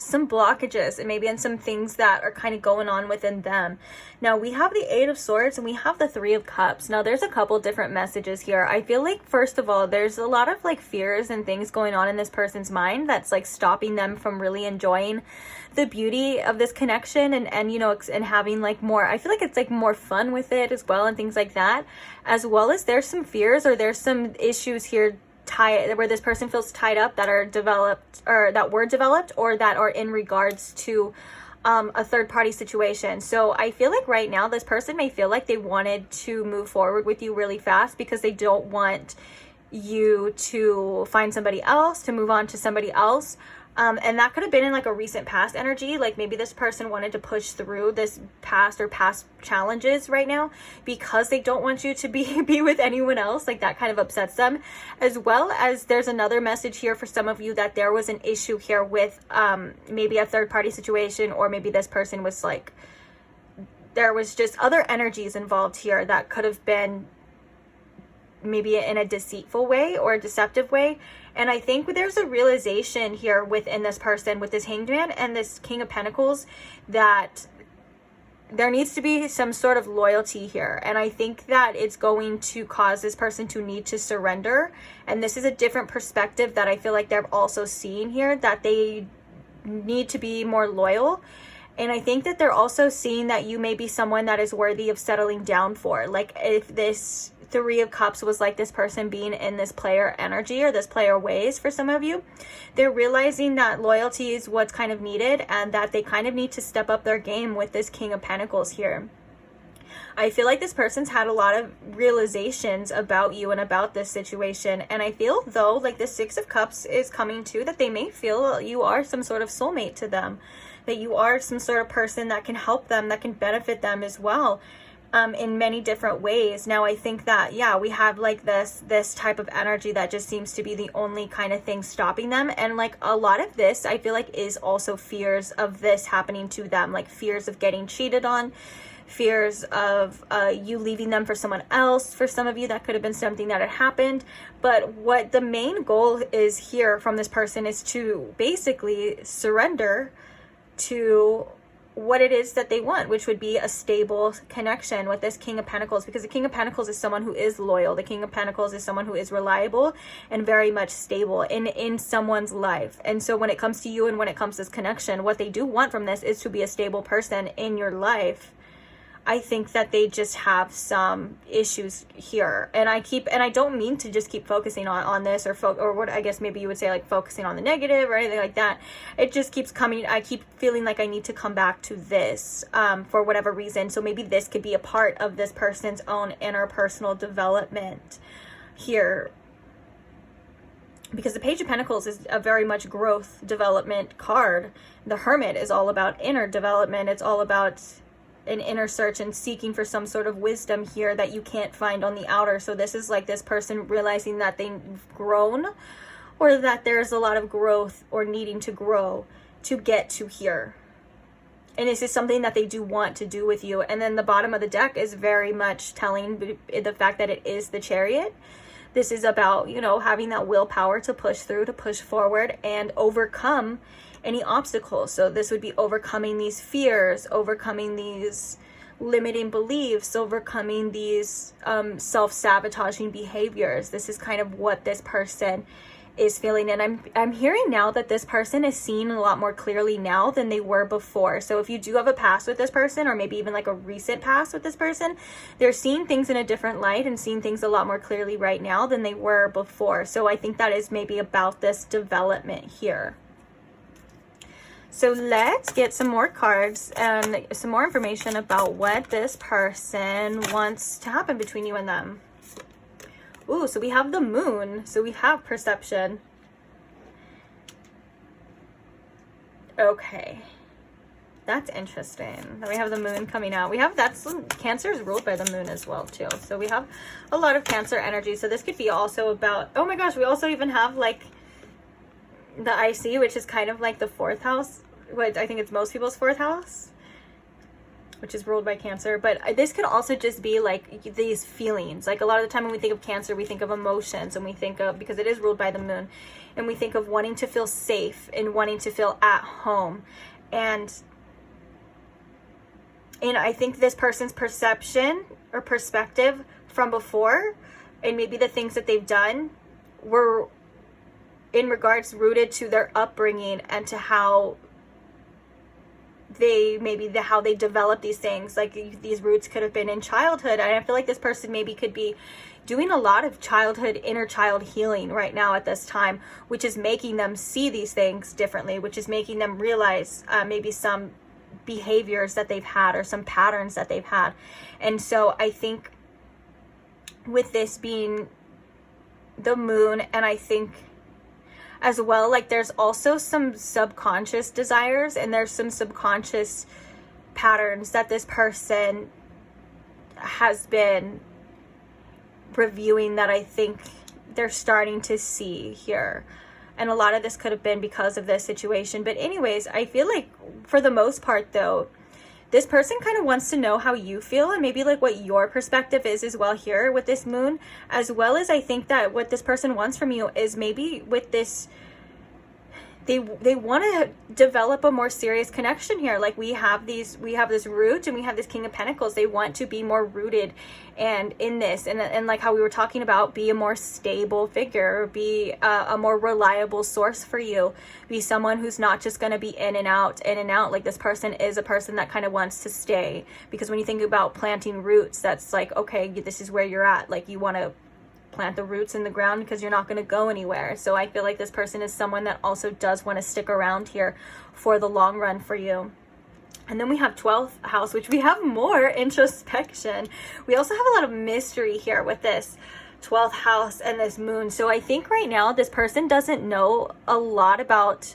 some blockages and maybe in some things that are kind of going on within them. Now we have the Eight of Swords and we have the Three of Cups. Now there's a couple different messages here. I feel like first of all, there's a lot of like fears and things going on in this person's mind that's like stopping them from really enjoying the beauty of this connection and you know, and having like more, I feel like it's like more fun with it as well and things like that, as well as there's some fears or there's some issues here where this person feels tied up that are developed or that were developed or that are in regards to a third-party situation. So I feel like right now this person may feel like they wanted to move forward with you really fast because they don't want you to find somebody else, to move on to somebody else. And that could have been in like a recent past energy. Like maybe this person wanted to push through this past challenges right now because they don't want you to be with anyone else. Like that kind of upsets them. As well as there's another message here for some of you that there was an issue here with maybe a third party situation, or maybe this person was like, there was just other energies involved here that could have been maybe in a deceitful way or a deceptive way. And I think there's a realization here within this person with this Hanged Man and this King of Pentacles that there needs to be some sort of loyalty here. And I think that it's going to cause this person to need to surrender. And this is a different perspective that I feel like they're also seeing here, that they need to be more loyal. And I think that they're also seeing that you may be someone that is worthy of settling down for. Like if this Three of Cups was like this person being in this player energy or this player ways for some of you, they're realizing that loyalty is what's kind of needed and that they kind of need to step up their game with this King of Pentacles here. I feel like this person's had a lot of realizations about you and about this situation. And I feel though like the Six of Cups is coming too, that they may feel you are some sort of soulmate to them, that you are some sort of person that can help them, that can benefit them as well. In many different ways. Now I think that, yeah, we have like this type of energy that just seems to be the only kind of thing stopping them. And like a lot of this I feel like is also fears of this happening to them, like fears of getting cheated on, fears of you leaving them for someone else. For some of you that could have been something that had happened. But what the main goal is here from this person is to basically surrender to what it is that they want, which would be a stable connection with this King of Pentacles, because the King of Pentacles is someone who is loyal. The King of Pentacles is someone who is reliable and very much stable in someone's life. And so when it comes to you and when it comes to this connection, what they do want from this is to be a stable person in your life. I think that they just have some issues here, and I don't mean to just keep focusing on this or what I guess maybe you would say like focusing on the negative or anything like that. It just keeps coming. I keep feeling like I need to come back to this for whatever reason. So maybe this could be a part of this person's own interpersonal development here, because the Page of Pentacles is a very much growth development card. The Hermit is all about inner development. It's all about an inner search and seeking for some sort of wisdom here that you can't find on the outer. So this is like this person realizing that they've grown, or that there's a lot of growth or needing to grow to get to here. And this is something that they do want to do with you. And then the bottom of the deck is very much telling the fact that it is the Chariot. This is about, you know, having that willpower to push through, to push forward and overcome any obstacles. So this would be overcoming these fears, overcoming these limiting beliefs, overcoming these self-sabotaging behaviors. This is kind of what this person is feeling. And I'm hearing now that this person is seen a lot more clearly now than they were before. So if you do have a past with this person, or maybe even like a recent past with this person, they're seeing things in a different light and seeing things a lot more clearly right now than they were before. So I think that is maybe about this development here. So let's get some more cards and some more information about what this person wants to happen between you and them. Ooh, so we have the moon. So we have perception. Okay. That's interesting. Then we have the moon coming out. We have, Cancer is ruled by the moon as well too. So we have a lot of Cancer energy. So this could be also about, oh my gosh, we also even have like the IC, which is kind of like the 4th house. What I think it's most people's 4th house, which is ruled by Cancer. But this could also just be like these feelings. Like a lot of the time when we think of Cancer, we think of emotions, and we think of, because it is ruled by the moon, and we think of wanting to feel safe and wanting to feel at home. And I think this person's perception or perspective from before, and maybe the things that they've done, were in regards rooted to their upbringing and to how they how they develop these things. Like these roots could have been in childhood, and I feel like this person maybe could be doing a lot of childhood, inner child healing right now at this time, which is making them see these things differently, which is making them realize maybe some behaviors that they've had or some patterns that they've had. And so I think with this being the moon, and I think as well, like there's also some subconscious desires and there's some subconscious patterns that this person has been reviewing that I think they're starting to see here. And a lot of this could have been because of this situation. But anyways, I feel like for the most part though, this person kind of wants to know how you feel and maybe like what your perspective is as well here with this moon. As well as I think that what this person wants from you is maybe with this, they want to develop a more serious connection here. Like we have this root and we have this King of Pentacles. They want to be more rooted and in this, and like how we were talking about, be a more stable figure, be a more reliable source for you, be someone who's not just going to be in and out. Like this person is a person that kind of wants to stay, because when you think about planting roots, that's like, okay, this is where you're at. Like you want to plant the roots in the ground because you're not going to go anywhere. So I feel like this person is someone that also does want to stick around here for the long run for you. And then we have 12th house, which we have more introspection. We also have a lot of mystery here with this 12th house and this moon. So I think right now this person doesn't know a lot about,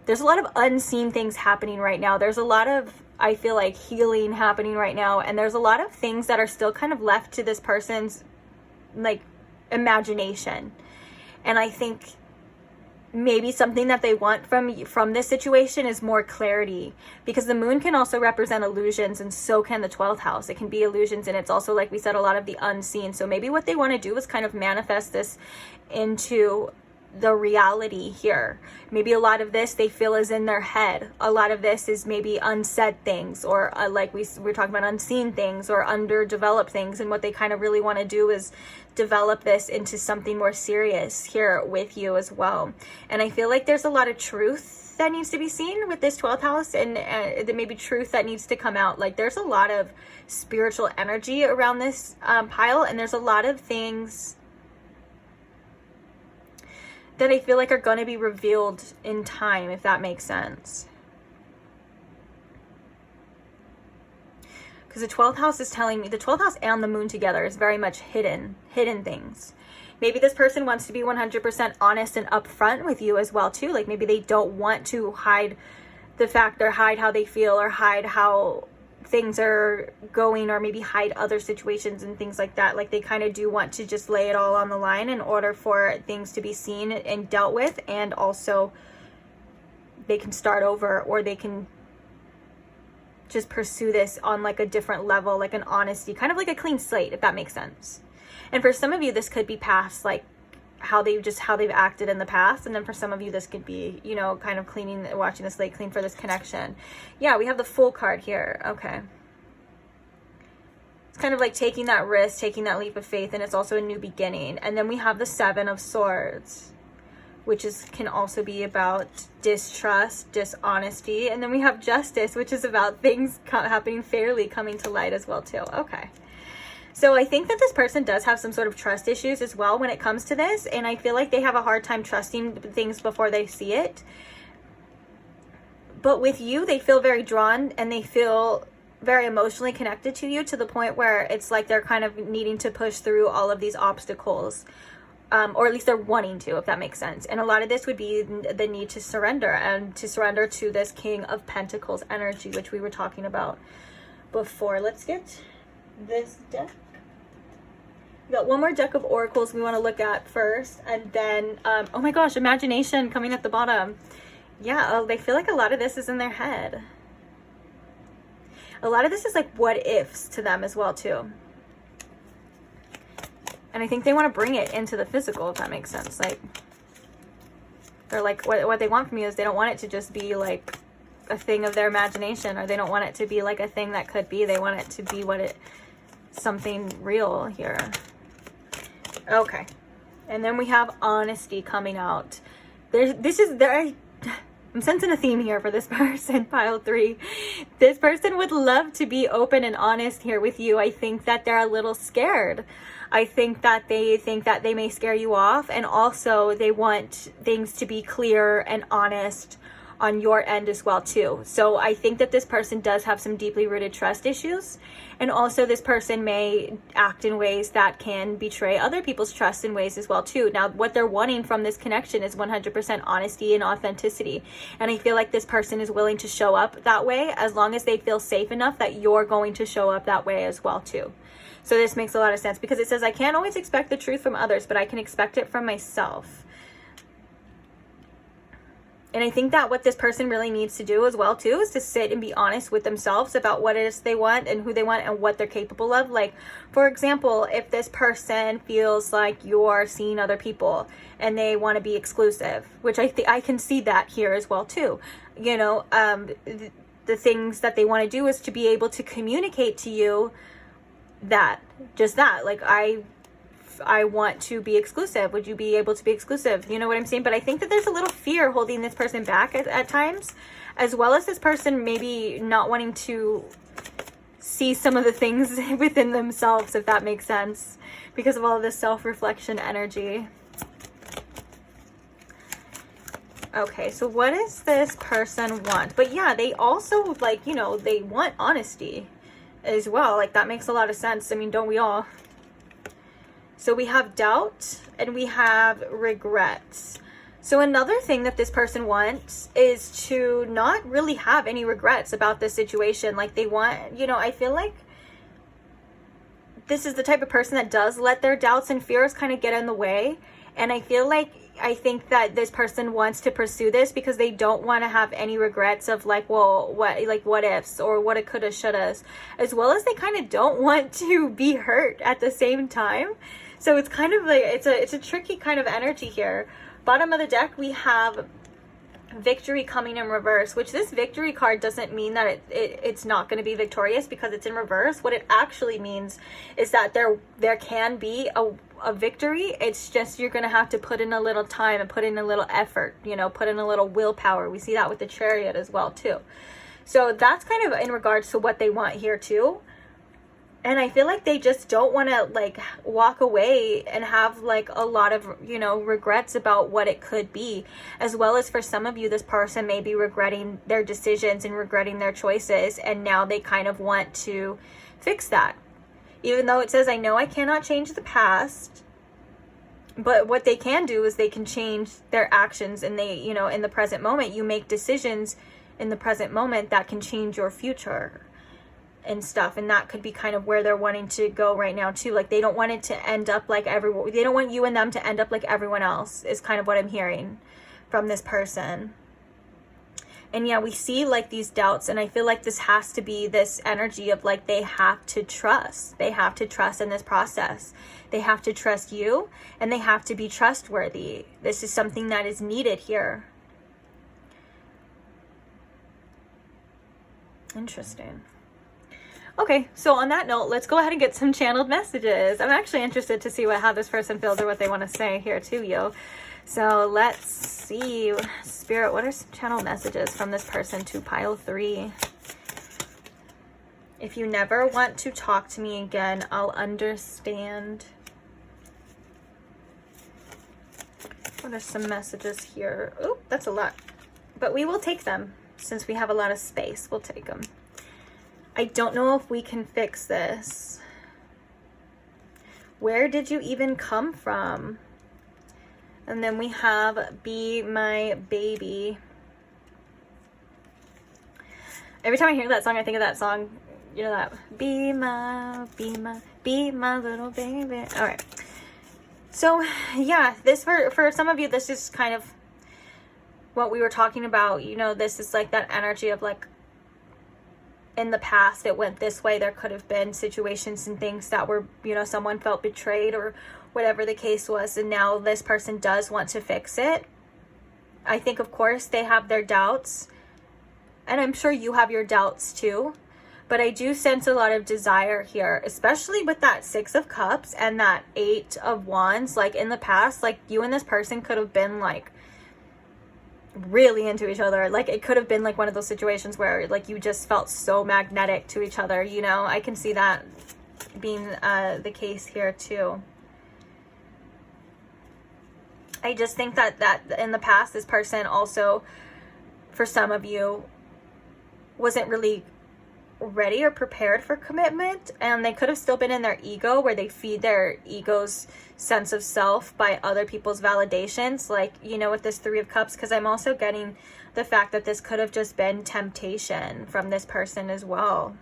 there's a lot of unseen things happening right now. There's a lot of, I feel like, healing happening right now. And there's a lot of things that are still kind of left to this person's like imagination. And I think maybe something that they want from this situation is more clarity, because the moon can also represent illusions, and so can the 12th house. It can be illusions, and it's also, like we said, a lot of the unseen. So maybe what they want to do is kind of manifest this into the reality here. Maybe a lot of this they feel is in their head. A lot of this is maybe unsaid things, or like we're talking about unseen things or underdeveloped things. And what they kind of really want to do is develop this into something more serious here with you as well. And I feel like there's a lot of truth that needs to be seen with this 12th house, and maybe truth that needs to come out. Like there's a lot of spiritual energy around this pile, and there's a lot of things that I feel like are going to be revealed in time, if that makes sense. Because the 12th house is telling me, the 12th house and the moon together is very much hidden things. Maybe this person wants to be 100% honest and upfront with you as well too. Like maybe they don't want to hide the fact, or hide how they feel, or hide how things are going, or maybe hide other situations and things like that. Like they kind of do want to just lay it all on the line in order for things to be seen and dealt with, and also they can start over, or they can just pursue this on like a different level, like an honesty, kind of like a clean slate, if that makes sense. And for some of you, this could be past, like how they've acted in the past. And then for some of you, this could be, you know, kind of watching the slate clean for this connection. Yeah, we have the Fool card here. Okay. It's kind of like taking that risk, taking that leap of faith, and it's also a new beginning. And then we have the 7 of Swords, which can also be about distrust, dishonesty. And then we have Justice, which is about things happening fairly, coming to light as well too. Okay. So I think that this person does have some sort of trust issues as well when it comes to this. And I feel like they have a hard time trusting things before they see it. But with you, they feel very drawn and they feel very emotionally connected to you, to the point where it's like they're kind of needing to push through all of these obstacles. Or at least they're wanting to, if that makes sense. And a lot of this would be the need to surrender, and to surrender to this King of Pentacles energy, which we were talking about before. Let's get this deck. We got one more deck of oracles we want to look at first, and then oh my gosh, imagination coming at the bottom. Yeah, they feel like a lot of this is in their head. A lot of this is like what ifs to them as well too. And I think they want to bring it into the physical, if that makes sense. Like, they're like, what they want from you is they don't want it to just be like a thing of their imagination, or they don't want it to be like a thing that could be. They want it to be something real here. Okay. And then we have honesty coming out. I'm sensing a theme here for this person, pile 3. This person would love to be open and honest here with you. I think that they're a little scared. I think that they may scare you off, and also they want things to be clear and honest on your end as well too. So I think that this person does have some deeply rooted trust issues, and also this person may act in ways that can betray other people's trust in ways as well too. Now, what they're wanting from this connection is 100% honesty and authenticity, and I feel like this person is willing to show up that way as long as they feel safe enough that you're going to show up that way as well too. So this makes a lot of sense, because it says, I can't always expect the truth from others, but I can expect it from myself. And I think that what this person really needs to do as well too is to sit and be honest with themselves about what it is they want and who they want and what they're capable of. Like, for example, if this person feels like you're seeing other people and they want to be exclusive, which I can see that here as well too. You know, the things that they want to do is to be able to communicate to you that, like, I want to be exclusive. Would you be able to be exclusive? You know what I'm saying? But I think that there's a little fear holding this person back at times, as well as this person maybe not wanting to see some of the things within themselves, if that makes sense, because of all of this self-reflection energy. Okay, so what does this person want? But yeah, they also, like, you know, they want honesty as well. Like, that makes a lot of sense. I mean, don't we all? So we have doubt and we have regrets. So another thing that this person wants is to not really have any regrets about this situation. Like, they want, you know, I feel like this is the type of person that does let their doubts and fears kind of get in the way. And I think that this person wants to pursue this because they don't want to have any regrets of like, well, what ifs or what it coulda, shouldas, as well as they kind of don't want to be hurt at the same time. So it's kind of like, it's a tricky kind of energy here. Bottom of the deck, we have victory coming in reverse, which this victory card doesn't mean that it's not going to be victorious because it's in reverse. What it actually means is that there can be a victory. It's just you're going to have to put in a little time and put in a little effort, you know, put in a little willpower. We see that with the Chariot as well too. So that's kind of in regards to what they want here too. And I feel like they just don't want to like walk away and have like a lot of, you know, regrets about what it could be. As well as for some of you, this person may be regretting their decisions and regretting their choices. And now they kind of want to fix that. Even though it says, I know I cannot change the past. But what they can do is they can change their actions. And they, you know, in the present moment, you make decisions in the present moment that can change your future and stuff. And that could be kind of where they're wanting to go right now too. Like, they don't want it to end up like everyone. They don't want you and them to end up like everyone else, is kind of what I'm hearing from this person. And yeah, we see like these doubts, and I feel like this has to be this energy of like, they have to trust. They have to trust in this process. They have to trust you, and they have to be trustworthy. This is something that is needed here. Interesting. Okay, so on that note, let's go ahead and get some channeled messages. I'm actually interested to see how this person feels or what they want to say here to you. So let's see. Spirit, what are some channel messages from this person to pile 3? If you never want to talk to me again, I'll understand. What are some messages here? Oh, that's a lot. But we will take them. Since we have a lot of space, we'll take them. I don't know if we can fix this. Where did you even come from? And then we have Be My Baby. Every time I hear that song, I think of that song. You know that? Be my little baby. All right. So, yeah, this for some of you, this is kind of what we were talking about. You know, this is like that energy of like, in the past, it went this way. There could have been situations and things that were, you know, someone felt betrayed or whatever the case was. And now this person does want to fix it. I think, of course, they have their doubts. And I'm sure you have your doubts too. But I do sense a lot of desire here, especially with that 6 of Cups and that 8 of Wands. Like in the past, like you and this person could have been like really into each other. Like it could have been like one of those situations where like you just felt so magnetic to each other, you know. I can see that being the case here too. I just think that in the past, this person also, for some of you, wasn't really ready or prepared for commitment, and they could have still been in their ego, where they feed their ego's sense of self by other people's validations, like, you know, with this 3 of Cups, because I'm also getting the fact that this could have just been temptation from this person as well.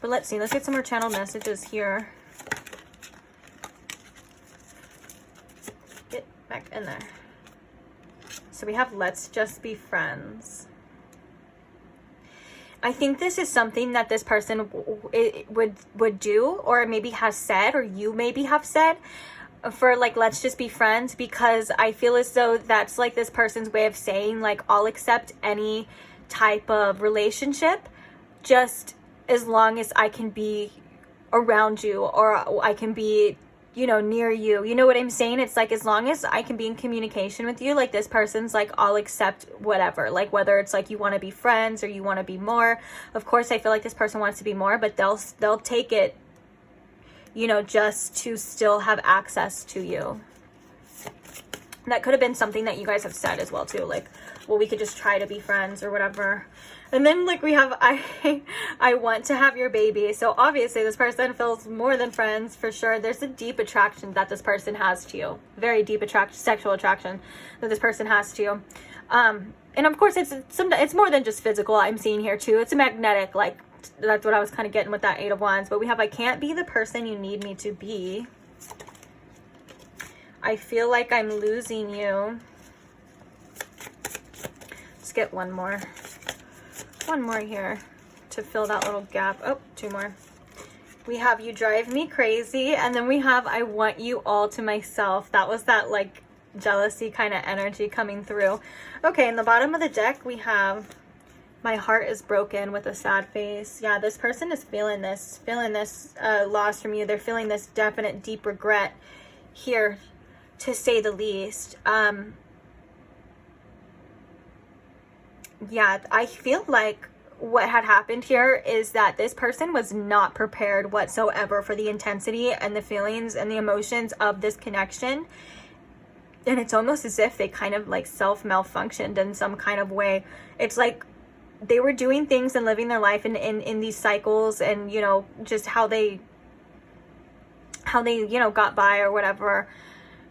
But let's see, let's get some more channeled messages here. Get back in there. So we have let's just be friends. I think this is something that this person would do, or maybe has said, or you maybe have said, for like, let's just be friends, because I feel as though that's like this person's way of saying like, I'll accept any type of relationship just as long as I can be around you, or I can be, you know, near you. You know what I'm saying? It's like, as long as I can be in communication with you, like this person's like, I'll accept whatever, like whether it's like you want to be friends or you want to be more. Of course, I feel like this person wants to be more, but they'll take it, you know, just to still have access to you. That could have been something that you guys have said as well too, like, well, we could just try to be friends or whatever. And then like we have I want to have your baby. So obviously this person feels more than friends for sure. There's a deep attraction that this person has to you. Very deep sexual attraction that this person has to you. And of course it's more than just physical, I'm seeing here too. It's a magnetic, like that's what I was kind of getting with that 8 of Wands. But we have I can't be the person you need me to be. I feel like I'm losing you. Let's get one more here to fill that little gap. Oh, 2 more. We have you drive me crazy, and then we have I want you all to myself. That was that like jealousy kind of energy coming through. Okay, in the bottom of the deck we have my heart is broken with a sad face. Yeah, this person is feeling this loss from you. They're feeling this definite deep regret here, to say the least. Yeah, I feel like what had happened here is that this person was not prepared whatsoever for the intensity and the feelings and the emotions of this connection. And it's almost as if they kind of like self-malfunctioned in some kind of way. It's like they were doing things and living their life in these cycles, and, you know, just how they, you know, got by or whatever.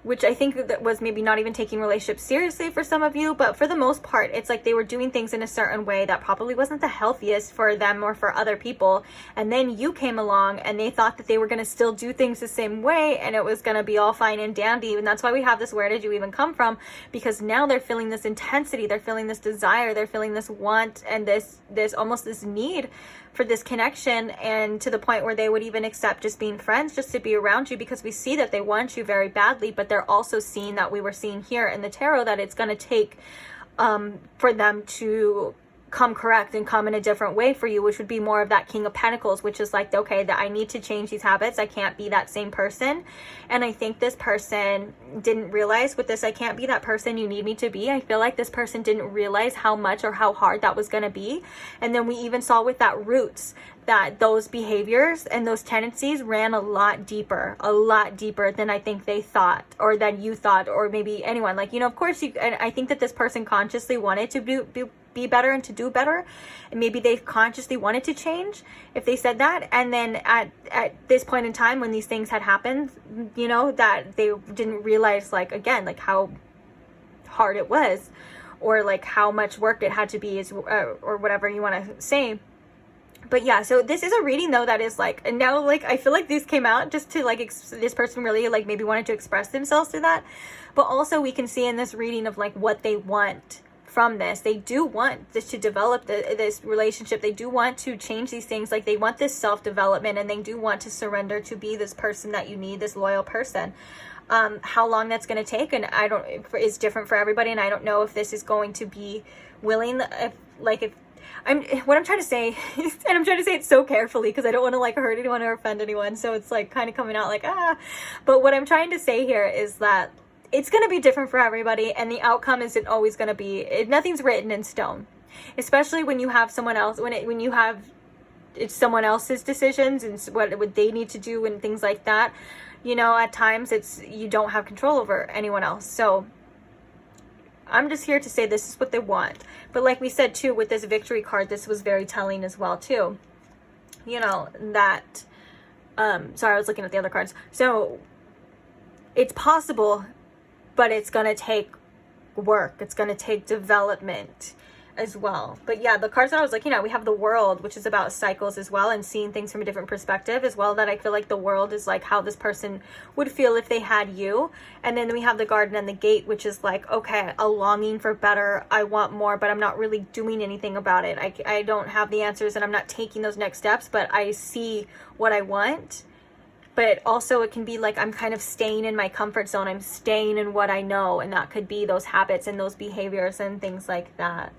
Which I think that was maybe not even taking relationships seriously for some of you, but for the most part, it's like they were doing things in a certain way that probably wasn't the healthiest for them or for other people. And then you came along and they thought that they were going to still do things the same way, and it was going to be all fine and dandy. And that's why we have this, where did you even come from? Because now they're feeling this intensity, they're feeling this desire, they're feeling this want, and this almost this need for this connection, and to the point where they would even accept just being friends, just to be around you, because we see that they want you very badly. But they're also seeing that we were seeing here in the tarot that it's going to take for them to come correct and come in a different way for you, which would be more of that King of Pentacles, which is like, okay, that I need to change these habits. I can't be that same person. And I think this person didn't realize with this, I can't be that person you need me to be. I feel like this person didn't realize how much or how hard that was going to be. And then we even saw with that roots, that those behaviors and those tendencies ran a lot deeper than I think they thought, or than you thought, or maybe anyone. Like, you know, of course, and I think that this person consciously wanted to be better and to do better, and maybe they consciously wanted to change if they said that. And then at this point in time when these things had happened, you know, that they didn't realize, like, again, like how hard it was, or like how much work it had to be, or whatever you want to say. But yeah, so this is a reading though that is like, and now like I feel like these came out just to like this person really like maybe wanted to express themselves through that. But also we can see in this reading of like what they want from this. They do want this to develop this relationship. They do want to change these things. Like they want this self-development, and they do want to surrender to be this person that you need, this loyal person. How long that's going to take, and is different for everybody. And I don't know if this is going to be willing, what I'm trying to say, and I'm trying to say it so carefully because I don't want to like hurt anyone or offend anyone. So it's like kind of coming out like, but what I'm trying to say here is that it's going to be different for everybody, and the outcome isn't always going to be, nothing's written in stone, especially when you have someone else, when you have, it's someone else's decisions and what they need to do and things like that. You know, at times you don't have control over anyone else. So I'm just here to say this is what they want. But like we said too, with this victory card, this was very telling as well too. You know, that, sorry, I was looking at the other cards. So it's possible, but it's going to take work. It's going to take development as well. But yeah, the cards that I was looking at, we have the World, which is about cycles as well, and seeing things from a different perspective as well. That I feel like the World is like how this person would feel if they had you. And then we have the Garden and the Gate, which is like, okay, a longing for better. I want more, but I'm not really doing anything about it. I don't have the answers, and I'm not taking those next steps, but I see what I want. But also it can be like I'm kind of staying in my comfort zone. I'm staying in what I know, and that could be those habits and those behaviors and things like that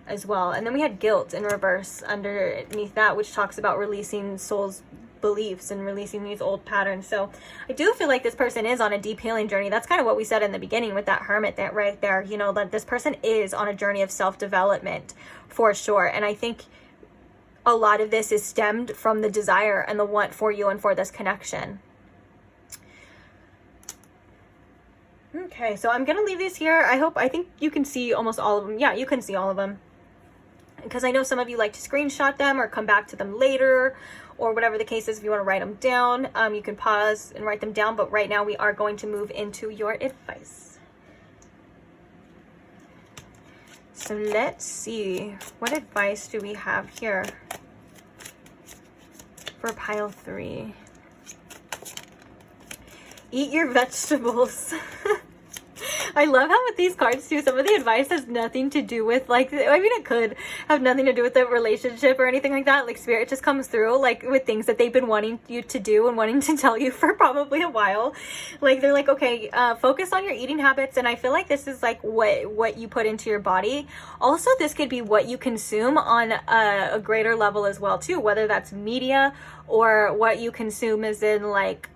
as well. And then we had guilt in reverse underneath that, which talks about releasing soul's beliefs and releasing these old patterns. So I do feel like this person is on a deep healing journey. That's kind of what we said in the beginning with that Hermit, that right there, you know, that this person is on a journey of self-development for sure. And I think a lot of this is stemmed from the desire and the want for you and for this connection. Okay, so I'm gonna leave these here. I think you can see almost all of them. Yeah, you can see all of them, because I know some of you like to screenshot them or come back to them later, or whatever the case is. If you want to write them down, you can pause and write them down. But right now we are going to move into your advice. So let's see, what advice do we have here for pile 3? Eat your vegetables. I love how with these cards too, some of the advice has nothing to do with like, I mean, it could have nothing to do with the relationship or anything like that. Like spirit just comes through like with things that they've been wanting you to do and wanting to tell you for probably a while. Like they're like, okay, focus on your eating habits. And I feel like this is like what you put into your body. Also, this could be what you consume on a greater level as well too, whether that's media or what you consume is in like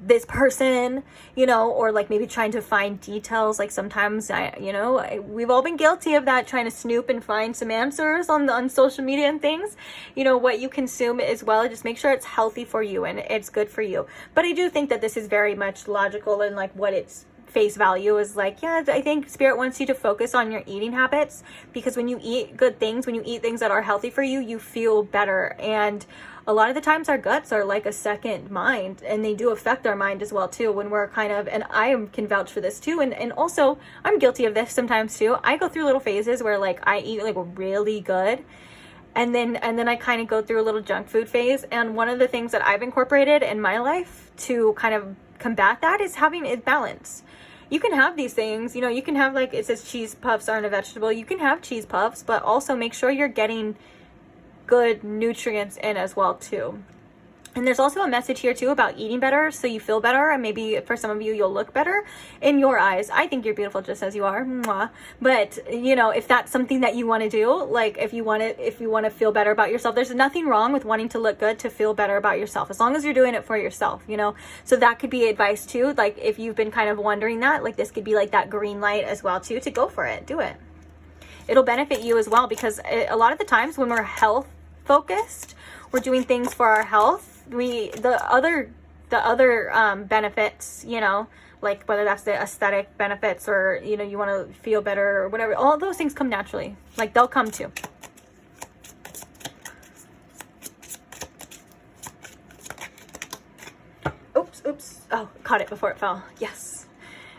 this person, you know, or like maybe trying to find details. Like sometimes we've all been guilty of that, trying to snoop and find some answers on social media and things. You know, what you consume as well, just make sure it's healthy for you and it's good for you. But I do think that this is very much logical, and like what it's face value is like, yeah, I think spirit wants you to focus on your eating habits, because when you eat good things, when you eat things that are healthy for you, you feel better. And a lot of the times our guts are like a second mind, and they do affect our mind as well too, when we're kind of, and I can vouch for this too, and also I'm guilty of this sometimes too. I go through little phases where like I eat like really good, and then I kind of go through a little junk food phase. And one of the things that I've incorporated in my life to kind of combat that is having a balance. You can have these things, you know, you can have, like it says cheese puffs aren't a vegetable, you can have cheese puffs, but also make sure you're getting good nutrients in as well too. And there's also a message here too about eating better so you feel better, and maybe for some of you you'll look better in your eyes. I think you're beautiful just as you are. Mwah. But you know, if that's something that you want to do, like if you want to feel better about yourself, there's nothing wrong with wanting to look good, to feel better about yourself, as long as you're doing it for yourself, you know. So that could be advice too. Like if you've been kind of wondering that, like this could be like that green light as well too, to go for it. Do it. It'll benefit you as well, because a lot of the times when we're health focused, we're doing things for our health. The other benefits, you know, like whether that's the aesthetic benefits or, you know, you want to feel better or whatever, all those things come naturally. Like they'll come too. Oops. Oh, caught it before it fell. Yes.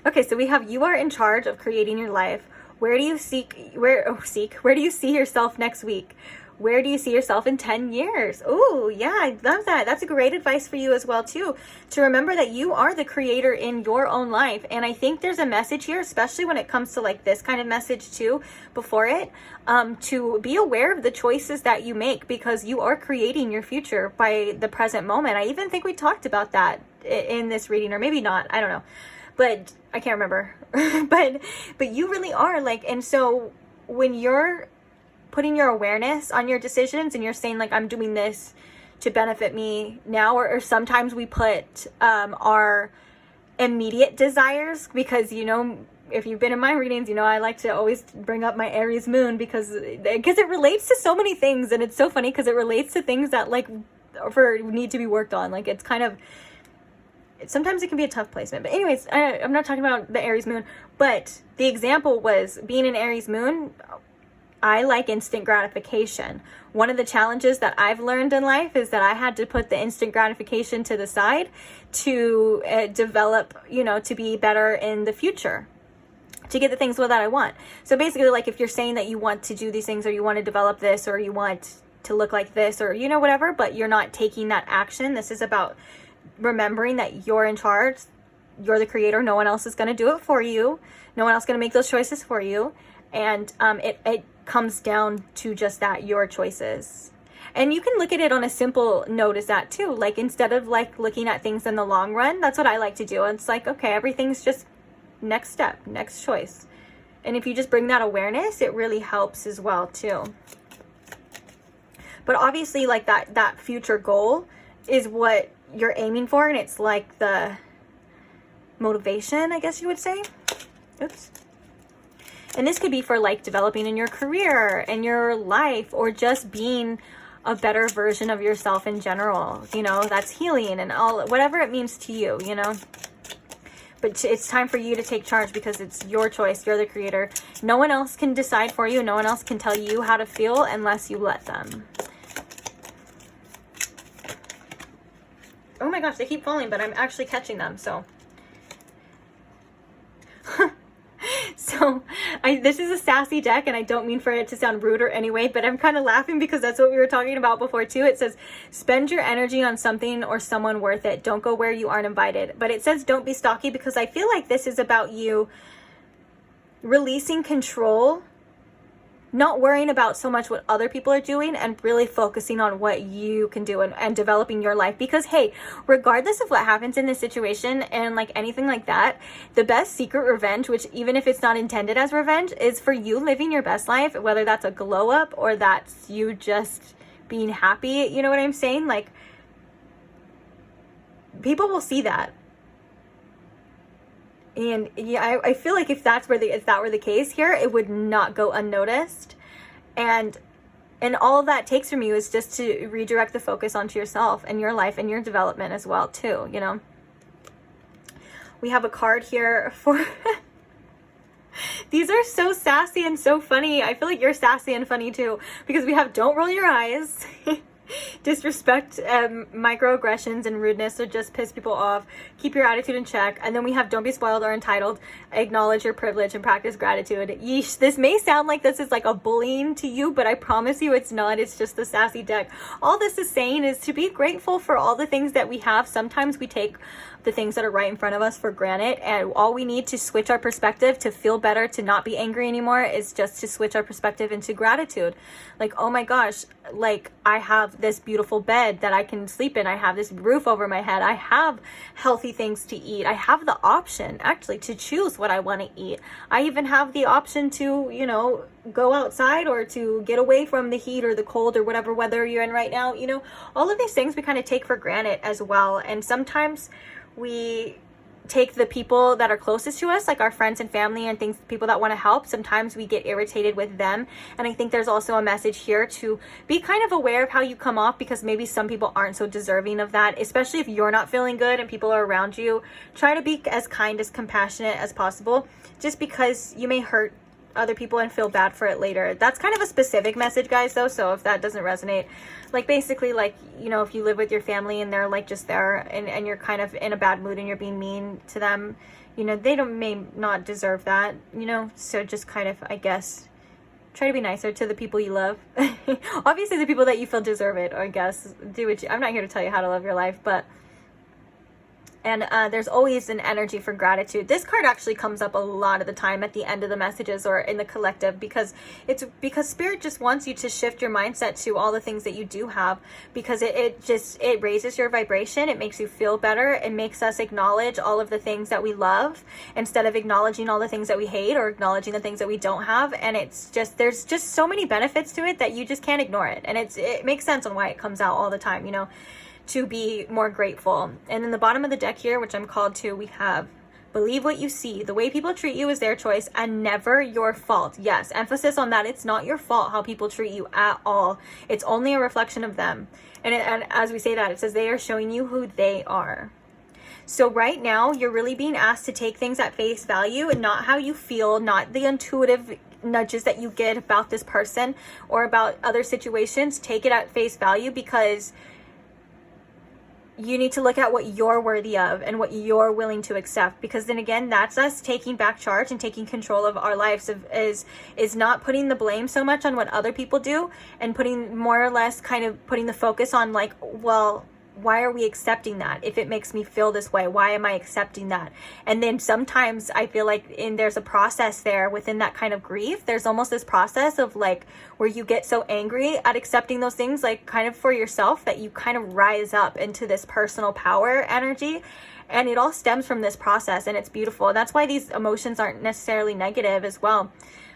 Okay, so we have, you are in charge of creating your life. Where do you where do you see yourself next week? Where do you see yourself in 10 years? Oh, yeah, I love that. That's a great advice for you as well, too, to remember that you are the creator in your own life. And I think there's a message here, especially when it comes to like this kind of message too, before it, to be aware of the choices that you make, because you are creating your future by the present moment. I even think we talked about that in this reading, or maybe not. I don't know, but I can't remember. but you really are like, and so when you're putting your awareness on your decisions and you're saying like, I'm doing this to benefit me now, or sometimes we put our immediate desires, because, you know, if you've been in my readings, you know, I like to always bring up my Aries moon because it relates to so many things. And it's so funny because it relates to things that like need to be worked on. Like it's kind of, sometimes it can be a tough placement, but anyways, I'm not talking about the Aries moon, but the example was being an Aries moon. I like instant gratification. One of the challenges that I've learned in life is that I had to put the instant gratification to the side to develop, you know, to be better in the future, to get the things that I want. So basically, like if you're saying that you want to do these things, or you want to develop this, or you want to look like this, or, you know, whatever, but you're not taking that action. This is about remembering that you're in charge. You're the creator. No one else is going to do it for you. No one else is going to make those choices for you. And it comes down to just that, your choices. And you can look at it on a simple note as that too. Like instead of like looking at things in the long run, that's what I like to do. It's like, okay, everything's just next step, next choice. And if you just bring that awareness, it really helps as well too. But obviously like that future goal is what you're aiming for, and it's like the motivation, I guess you would say. Oops. And this could be for like developing in your career and your life, or just being a better version of yourself in general. You know, that's healing and all, whatever it means to you, you know. But it's time for you to take charge, because it's your choice. You're the creator. No one else can decide for you. No one else can tell you how to feel unless you let them. Oh my gosh, they keep falling, but I'm actually catching them, so. So this is a sassy deck, and I don't mean for it to sound rude or any way, but I'm kind of laughing because that's what we were talking about before too. It says, spend your energy on something or someone worth it. Don't go where you aren't invited. But it says don't be stocky, because I feel like this is about you releasing control, not worrying about so much what other people are doing, and really focusing on what you can do and developing your life. Because hey, regardless of what happens in this situation and like anything like that, the best secret revenge, which even if it's not intended as revenge, is for you living your best life, whether that's a glow up or that's you just being happy. You know what I'm saying? Like people will see that. And yeah, I feel like if that were the case here, it would not go unnoticed. And all that takes from you is just to redirect the focus onto yourself and your life and your development as well too, you know. We have a card here for these are so sassy and so funny. I feel like you're sassy and funny too, because we have don't roll your eyes. Disrespect, microaggressions and rudeness, or just piss people off. Keep your attitude in check. And then we have don't be spoiled or entitled. Acknowledge your privilege and practice gratitude. Yeesh, this may sound like this is like a bullying to you, but I promise you it's not. It's just the sassy deck. All this is saying is to be grateful for all the things that we have. Sometimes we take the things that are right in front of us for granted, and all we need to switch our perspective to feel better, to not be angry anymore, is just to switch our perspective into gratitude. Like, oh my gosh, like I have this beautiful bed that I can sleep in. I have this roof over my head. I have healthy things to eat. I have the option actually to choose what I want to eat. I even have the option to, you know, go outside or to get away from the heat or the cold or whatever weather you're in right now. You know, all of these things we kind of take for granted as well. And sometimes we take the people that are closest to us, like our friends and family and things, people that want to help. Sometimes we get irritated with them. And I think there's also a message here to be kind of aware of how you come off, because maybe some people aren't so deserving of that, especially if you're not feeling good and people are around you. Try to be as kind, as compassionate as possible, just because you may hurt other people and feel bad for it later. That's kind of a specific message, guys, though, so if that doesn't resonate, like basically, like, you know, if you live with your family and they're like just there and you're kind of in a bad mood and you're being mean to them, you know, they may not deserve that, you know, so just kind of, I guess, try to be nicer to the people you love. Obviously the people that you feel deserve it, or I guess do what I'm not here to tell you how to live your life, but and there's always an energy for gratitude. This card actually comes up a lot of the time at the end of the messages or in the collective, because Spirit just wants you to shift your mindset to all the things that you do have, because it raises your vibration. It makes you feel better. It makes us acknowledge all of the things that we love instead of acknowledging all the things that we hate or acknowledging the things that we don't have. And it's just, there's just so many benefits to it that you just can't ignore it. And it makes sense on why it comes out all the time, you know, to be more grateful. And in the bottom of the deck here, which I'm called to, we have believe what you see. The way people treat you is their choice and never your fault. Yes, emphasis on that. It's not your fault how people treat you at all. It's only a reflection of them. And as we say that, it says they are showing you who they are. So right now, you're really being asked to take things at face value and not how you feel, not the intuitive nudges that you get about this person or about other situations. Take it at face value, because you need to look at what you're worthy of and what you're willing to accept, because then again, that's us taking back charge and taking control of our lives, is not putting the blame so much on what other people do and putting more or less kind of putting the focus on like, well, why are we accepting that? If it makes me feel this way, why am I accepting that? And then sometimes I feel like there's a process there within that kind of grief. There's almost this process of like where you get so angry at accepting those things, like kind of for yourself, that you kind of rise up into this personal power energy. And it all stems from this process, and it's beautiful. That's why these emotions aren't necessarily negative as well.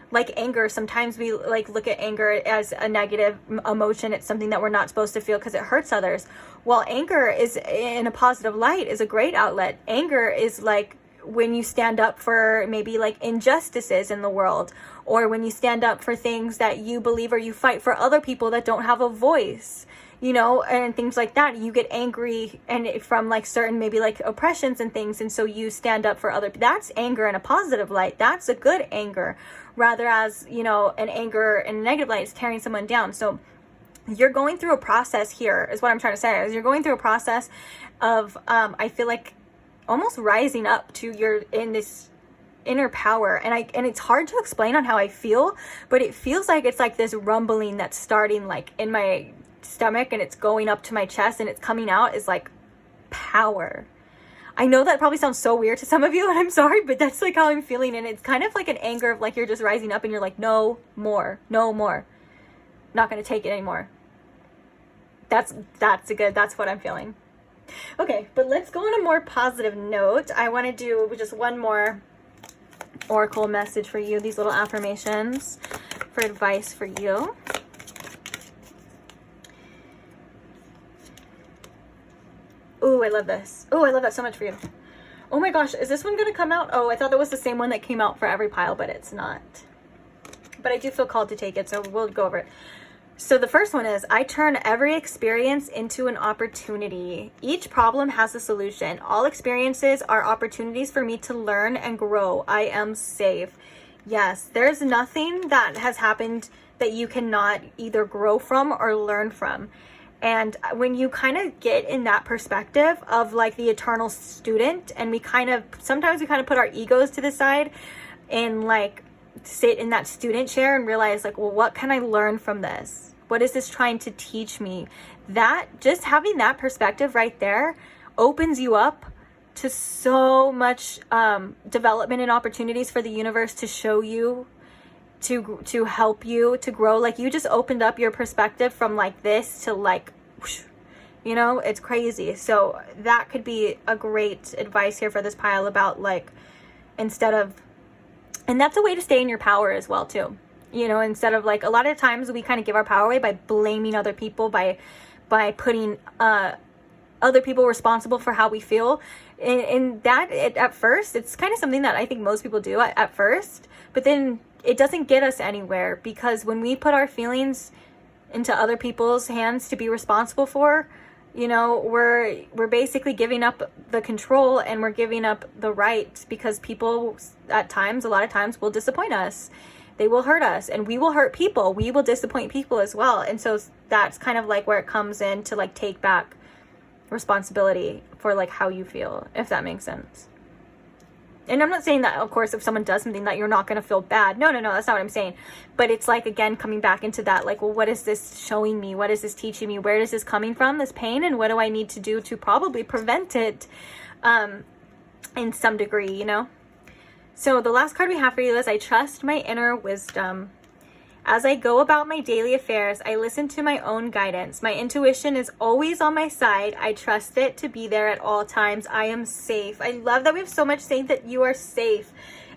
Like anger, sometimes we like look at anger as a negative emotion. It's something that we're not supposed to feel because it hurts others. While anger is in a positive light, is a great outlet. Anger is like when you stand up for maybe like injustices in the world, or when you stand up for things that you believe, or you fight for other people that don't have a voice, you know, and things like that. You get angry and from like certain maybe like oppressions and things, and so you stand up for other. That's anger in a positive light. That's a good anger, rather as, you know, an anger in a negative light is tearing someone down. So you're going through a process here, is what I'm trying to say, is you're going through a process of I feel like almost rising up to your in this inner power, and it's hard to explain on how I feel, but it feels like it's like this rumbling that's starting like in my stomach, and it's going up to my chest, and it's coming out is like power. I know that probably sounds so weird to some of you, and I'm sorry, but that's like how I'm feeling. And it's kind of like an anger of like you're just rising up and you're like, no more, not gonna take it anymore. That's what I'm feeling. Okay, but let's go on a more positive note. I want to do just one more oracle message for you, these little affirmations for advice for you. Oh, I love this. Oh, I love that so much for you. Oh my gosh, is this one going to come out? Oh, I thought that was the same one that came out for every pile, but it's not. But I do feel called to take it, so we'll go over it. So the first one is, I turn every experience into an opportunity. Each problem has a solution. All experiences are opportunities for me to learn and grow. I am safe. Yes, there's nothing that has happened that you cannot either grow from or learn from. And when you kind of get in that perspective of like the eternal student, and sometimes we kind of put our egos to the side and like sit in that student chair and realize like, well, what can I learn from this? What is this trying to teach me? That just having that perspective right there opens you up to so much development and opportunities for the universe to show you, to help you to grow. Like, you just opened up your perspective from like this to like, whoosh, you know, it's crazy. So that could be a great advice here for this pile about like, instead of, and that's a way to stay in your power as well too. You know, instead of like, a lot of times we kind of give our power away by blaming other people, by putting other people responsible for how we feel. And that, at first, it's kind of something that I think most people do at first, but then it doesn't get us anywhere, because when we put our feelings into other people's hands to be responsible for, you know, we're basically giving up the control, and we're giving up the right, because people at times, a lot of times, will disappoint us. They will hurt us, and we will hurt people. We will disappoint people as well. And so that's kind of like where it comes in to like take back responsibility for like how you feel, if that makes sense. And I'm not saying that, of course, if someone does something that you're not going to feel bad. No, that's not what I'm saying. But it's like, again, coming back into that, like, well, what is this showing me? What is this teaching me? Where is this coming from, this pain? And what do I need to do to probably prevent it in some degree, you know? So the last card we have for you is, I trust my inner wisdom. As I go about my daily affairs, I listen to my own guidance. My intuition is always on my side. I trust it to be there at all times. I am safe. I love that we have so much saying that you are safe.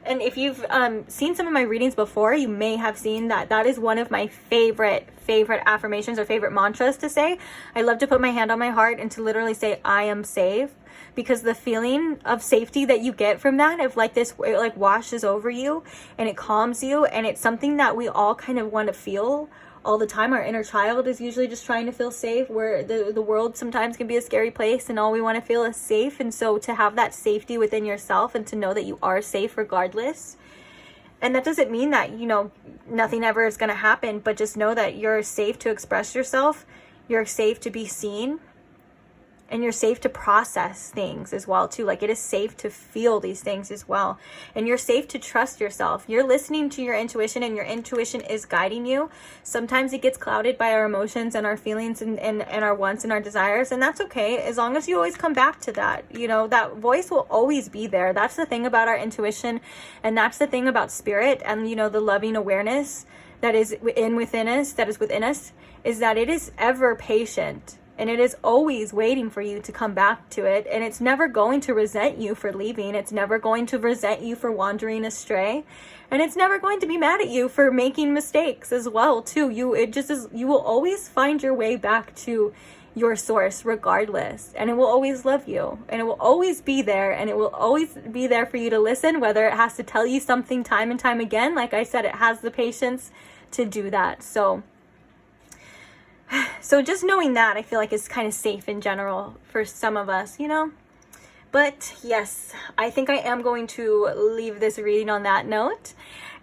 And if you've seen some of my readings before, you may have seen that that is one of my favorite affirmations or favorite mantras to say. I love to put my hand on my heart and to literally say, I am safe. Because the feeling of safety that you get from that, if like this, it like washes over you and it calms you, and it's something that we all kind of want to feel all the time. Our inner child is usually just trying to feel safe, where the world sometimes can be a scary place, and all we want to feel is safe. And so to have that safety within yourself, and to know that you are safe regardless. And that doesn't mean that, you know, nothing ever is going to happen, but just know that you're safe to express yourself. You're safe to be seen. And you're safe to process things as well too. Like, it is safe to feel these things as well. And you're safe to trust yourself. You're listening to your intuition, and your intuition is guiding you. Sometimes it gets clouded by our emotions and our feelings and our wants and our desires. And that's okay, as long as you always come back to that. You know, that voice will always be there. That's the thing about our intuition. And that's the thing about spirit, and, you know, the loving awareness that is within us, is that it is ever patient. And it is always waiting for you to come back to it. And it's never going to resent you for leaving. It's never going to resent you for wandering astray. And it's never going to be mad at you for making mistakes as well, too. You will always find your way back to your source regardless. And it will always love you. And it will always be there. And it will always be there for you to listen, whether it has to tell you something time and time again. Like I said, it has the patience to do that. So just knowing that, I feel like, is kind of safe in general for some of us, you know. But yes, I think I am going to leave this reading on that note.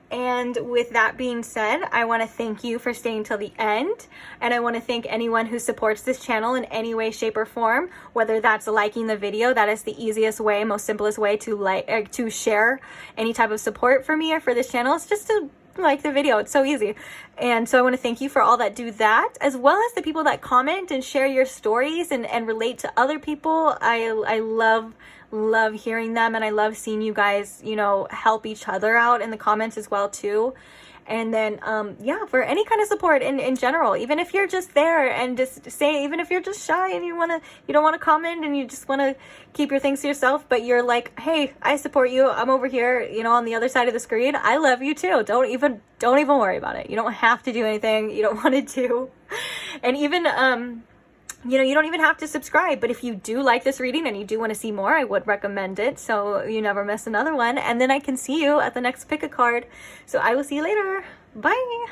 And with that being said, I want to thank you for staying till the end. And I want to thank anyone who supports this channel in any way, shape, or form. Whether that's liking the video, that is the easiest way, most simplest way to share any type of support for me or for this channel. It's just to like the video. It's so easy. And so I want to thank you for all that do that, as well as the people that comment and share your stories and relate to other people. I love hearing them, and I love seeing you guys, you know, help each other out in the comments as well too. And then yeah, for any kind of support in general, even if you're just there and just say, even if you're just shy and you don't want to comment and you just want to keep your things to yourself, but you're like, hey, I support you, I'm over here, you know, on the other side of the screen, I love you too. Don't even worry about it. You don't have to do anything you don't want to do. And even you know, you don't even have to subscribe, but if you do like this reading and you do want to see more, I would recommend it, so you never miss another one. And then I can see you at the next pick a card. So I will see you later. Bye.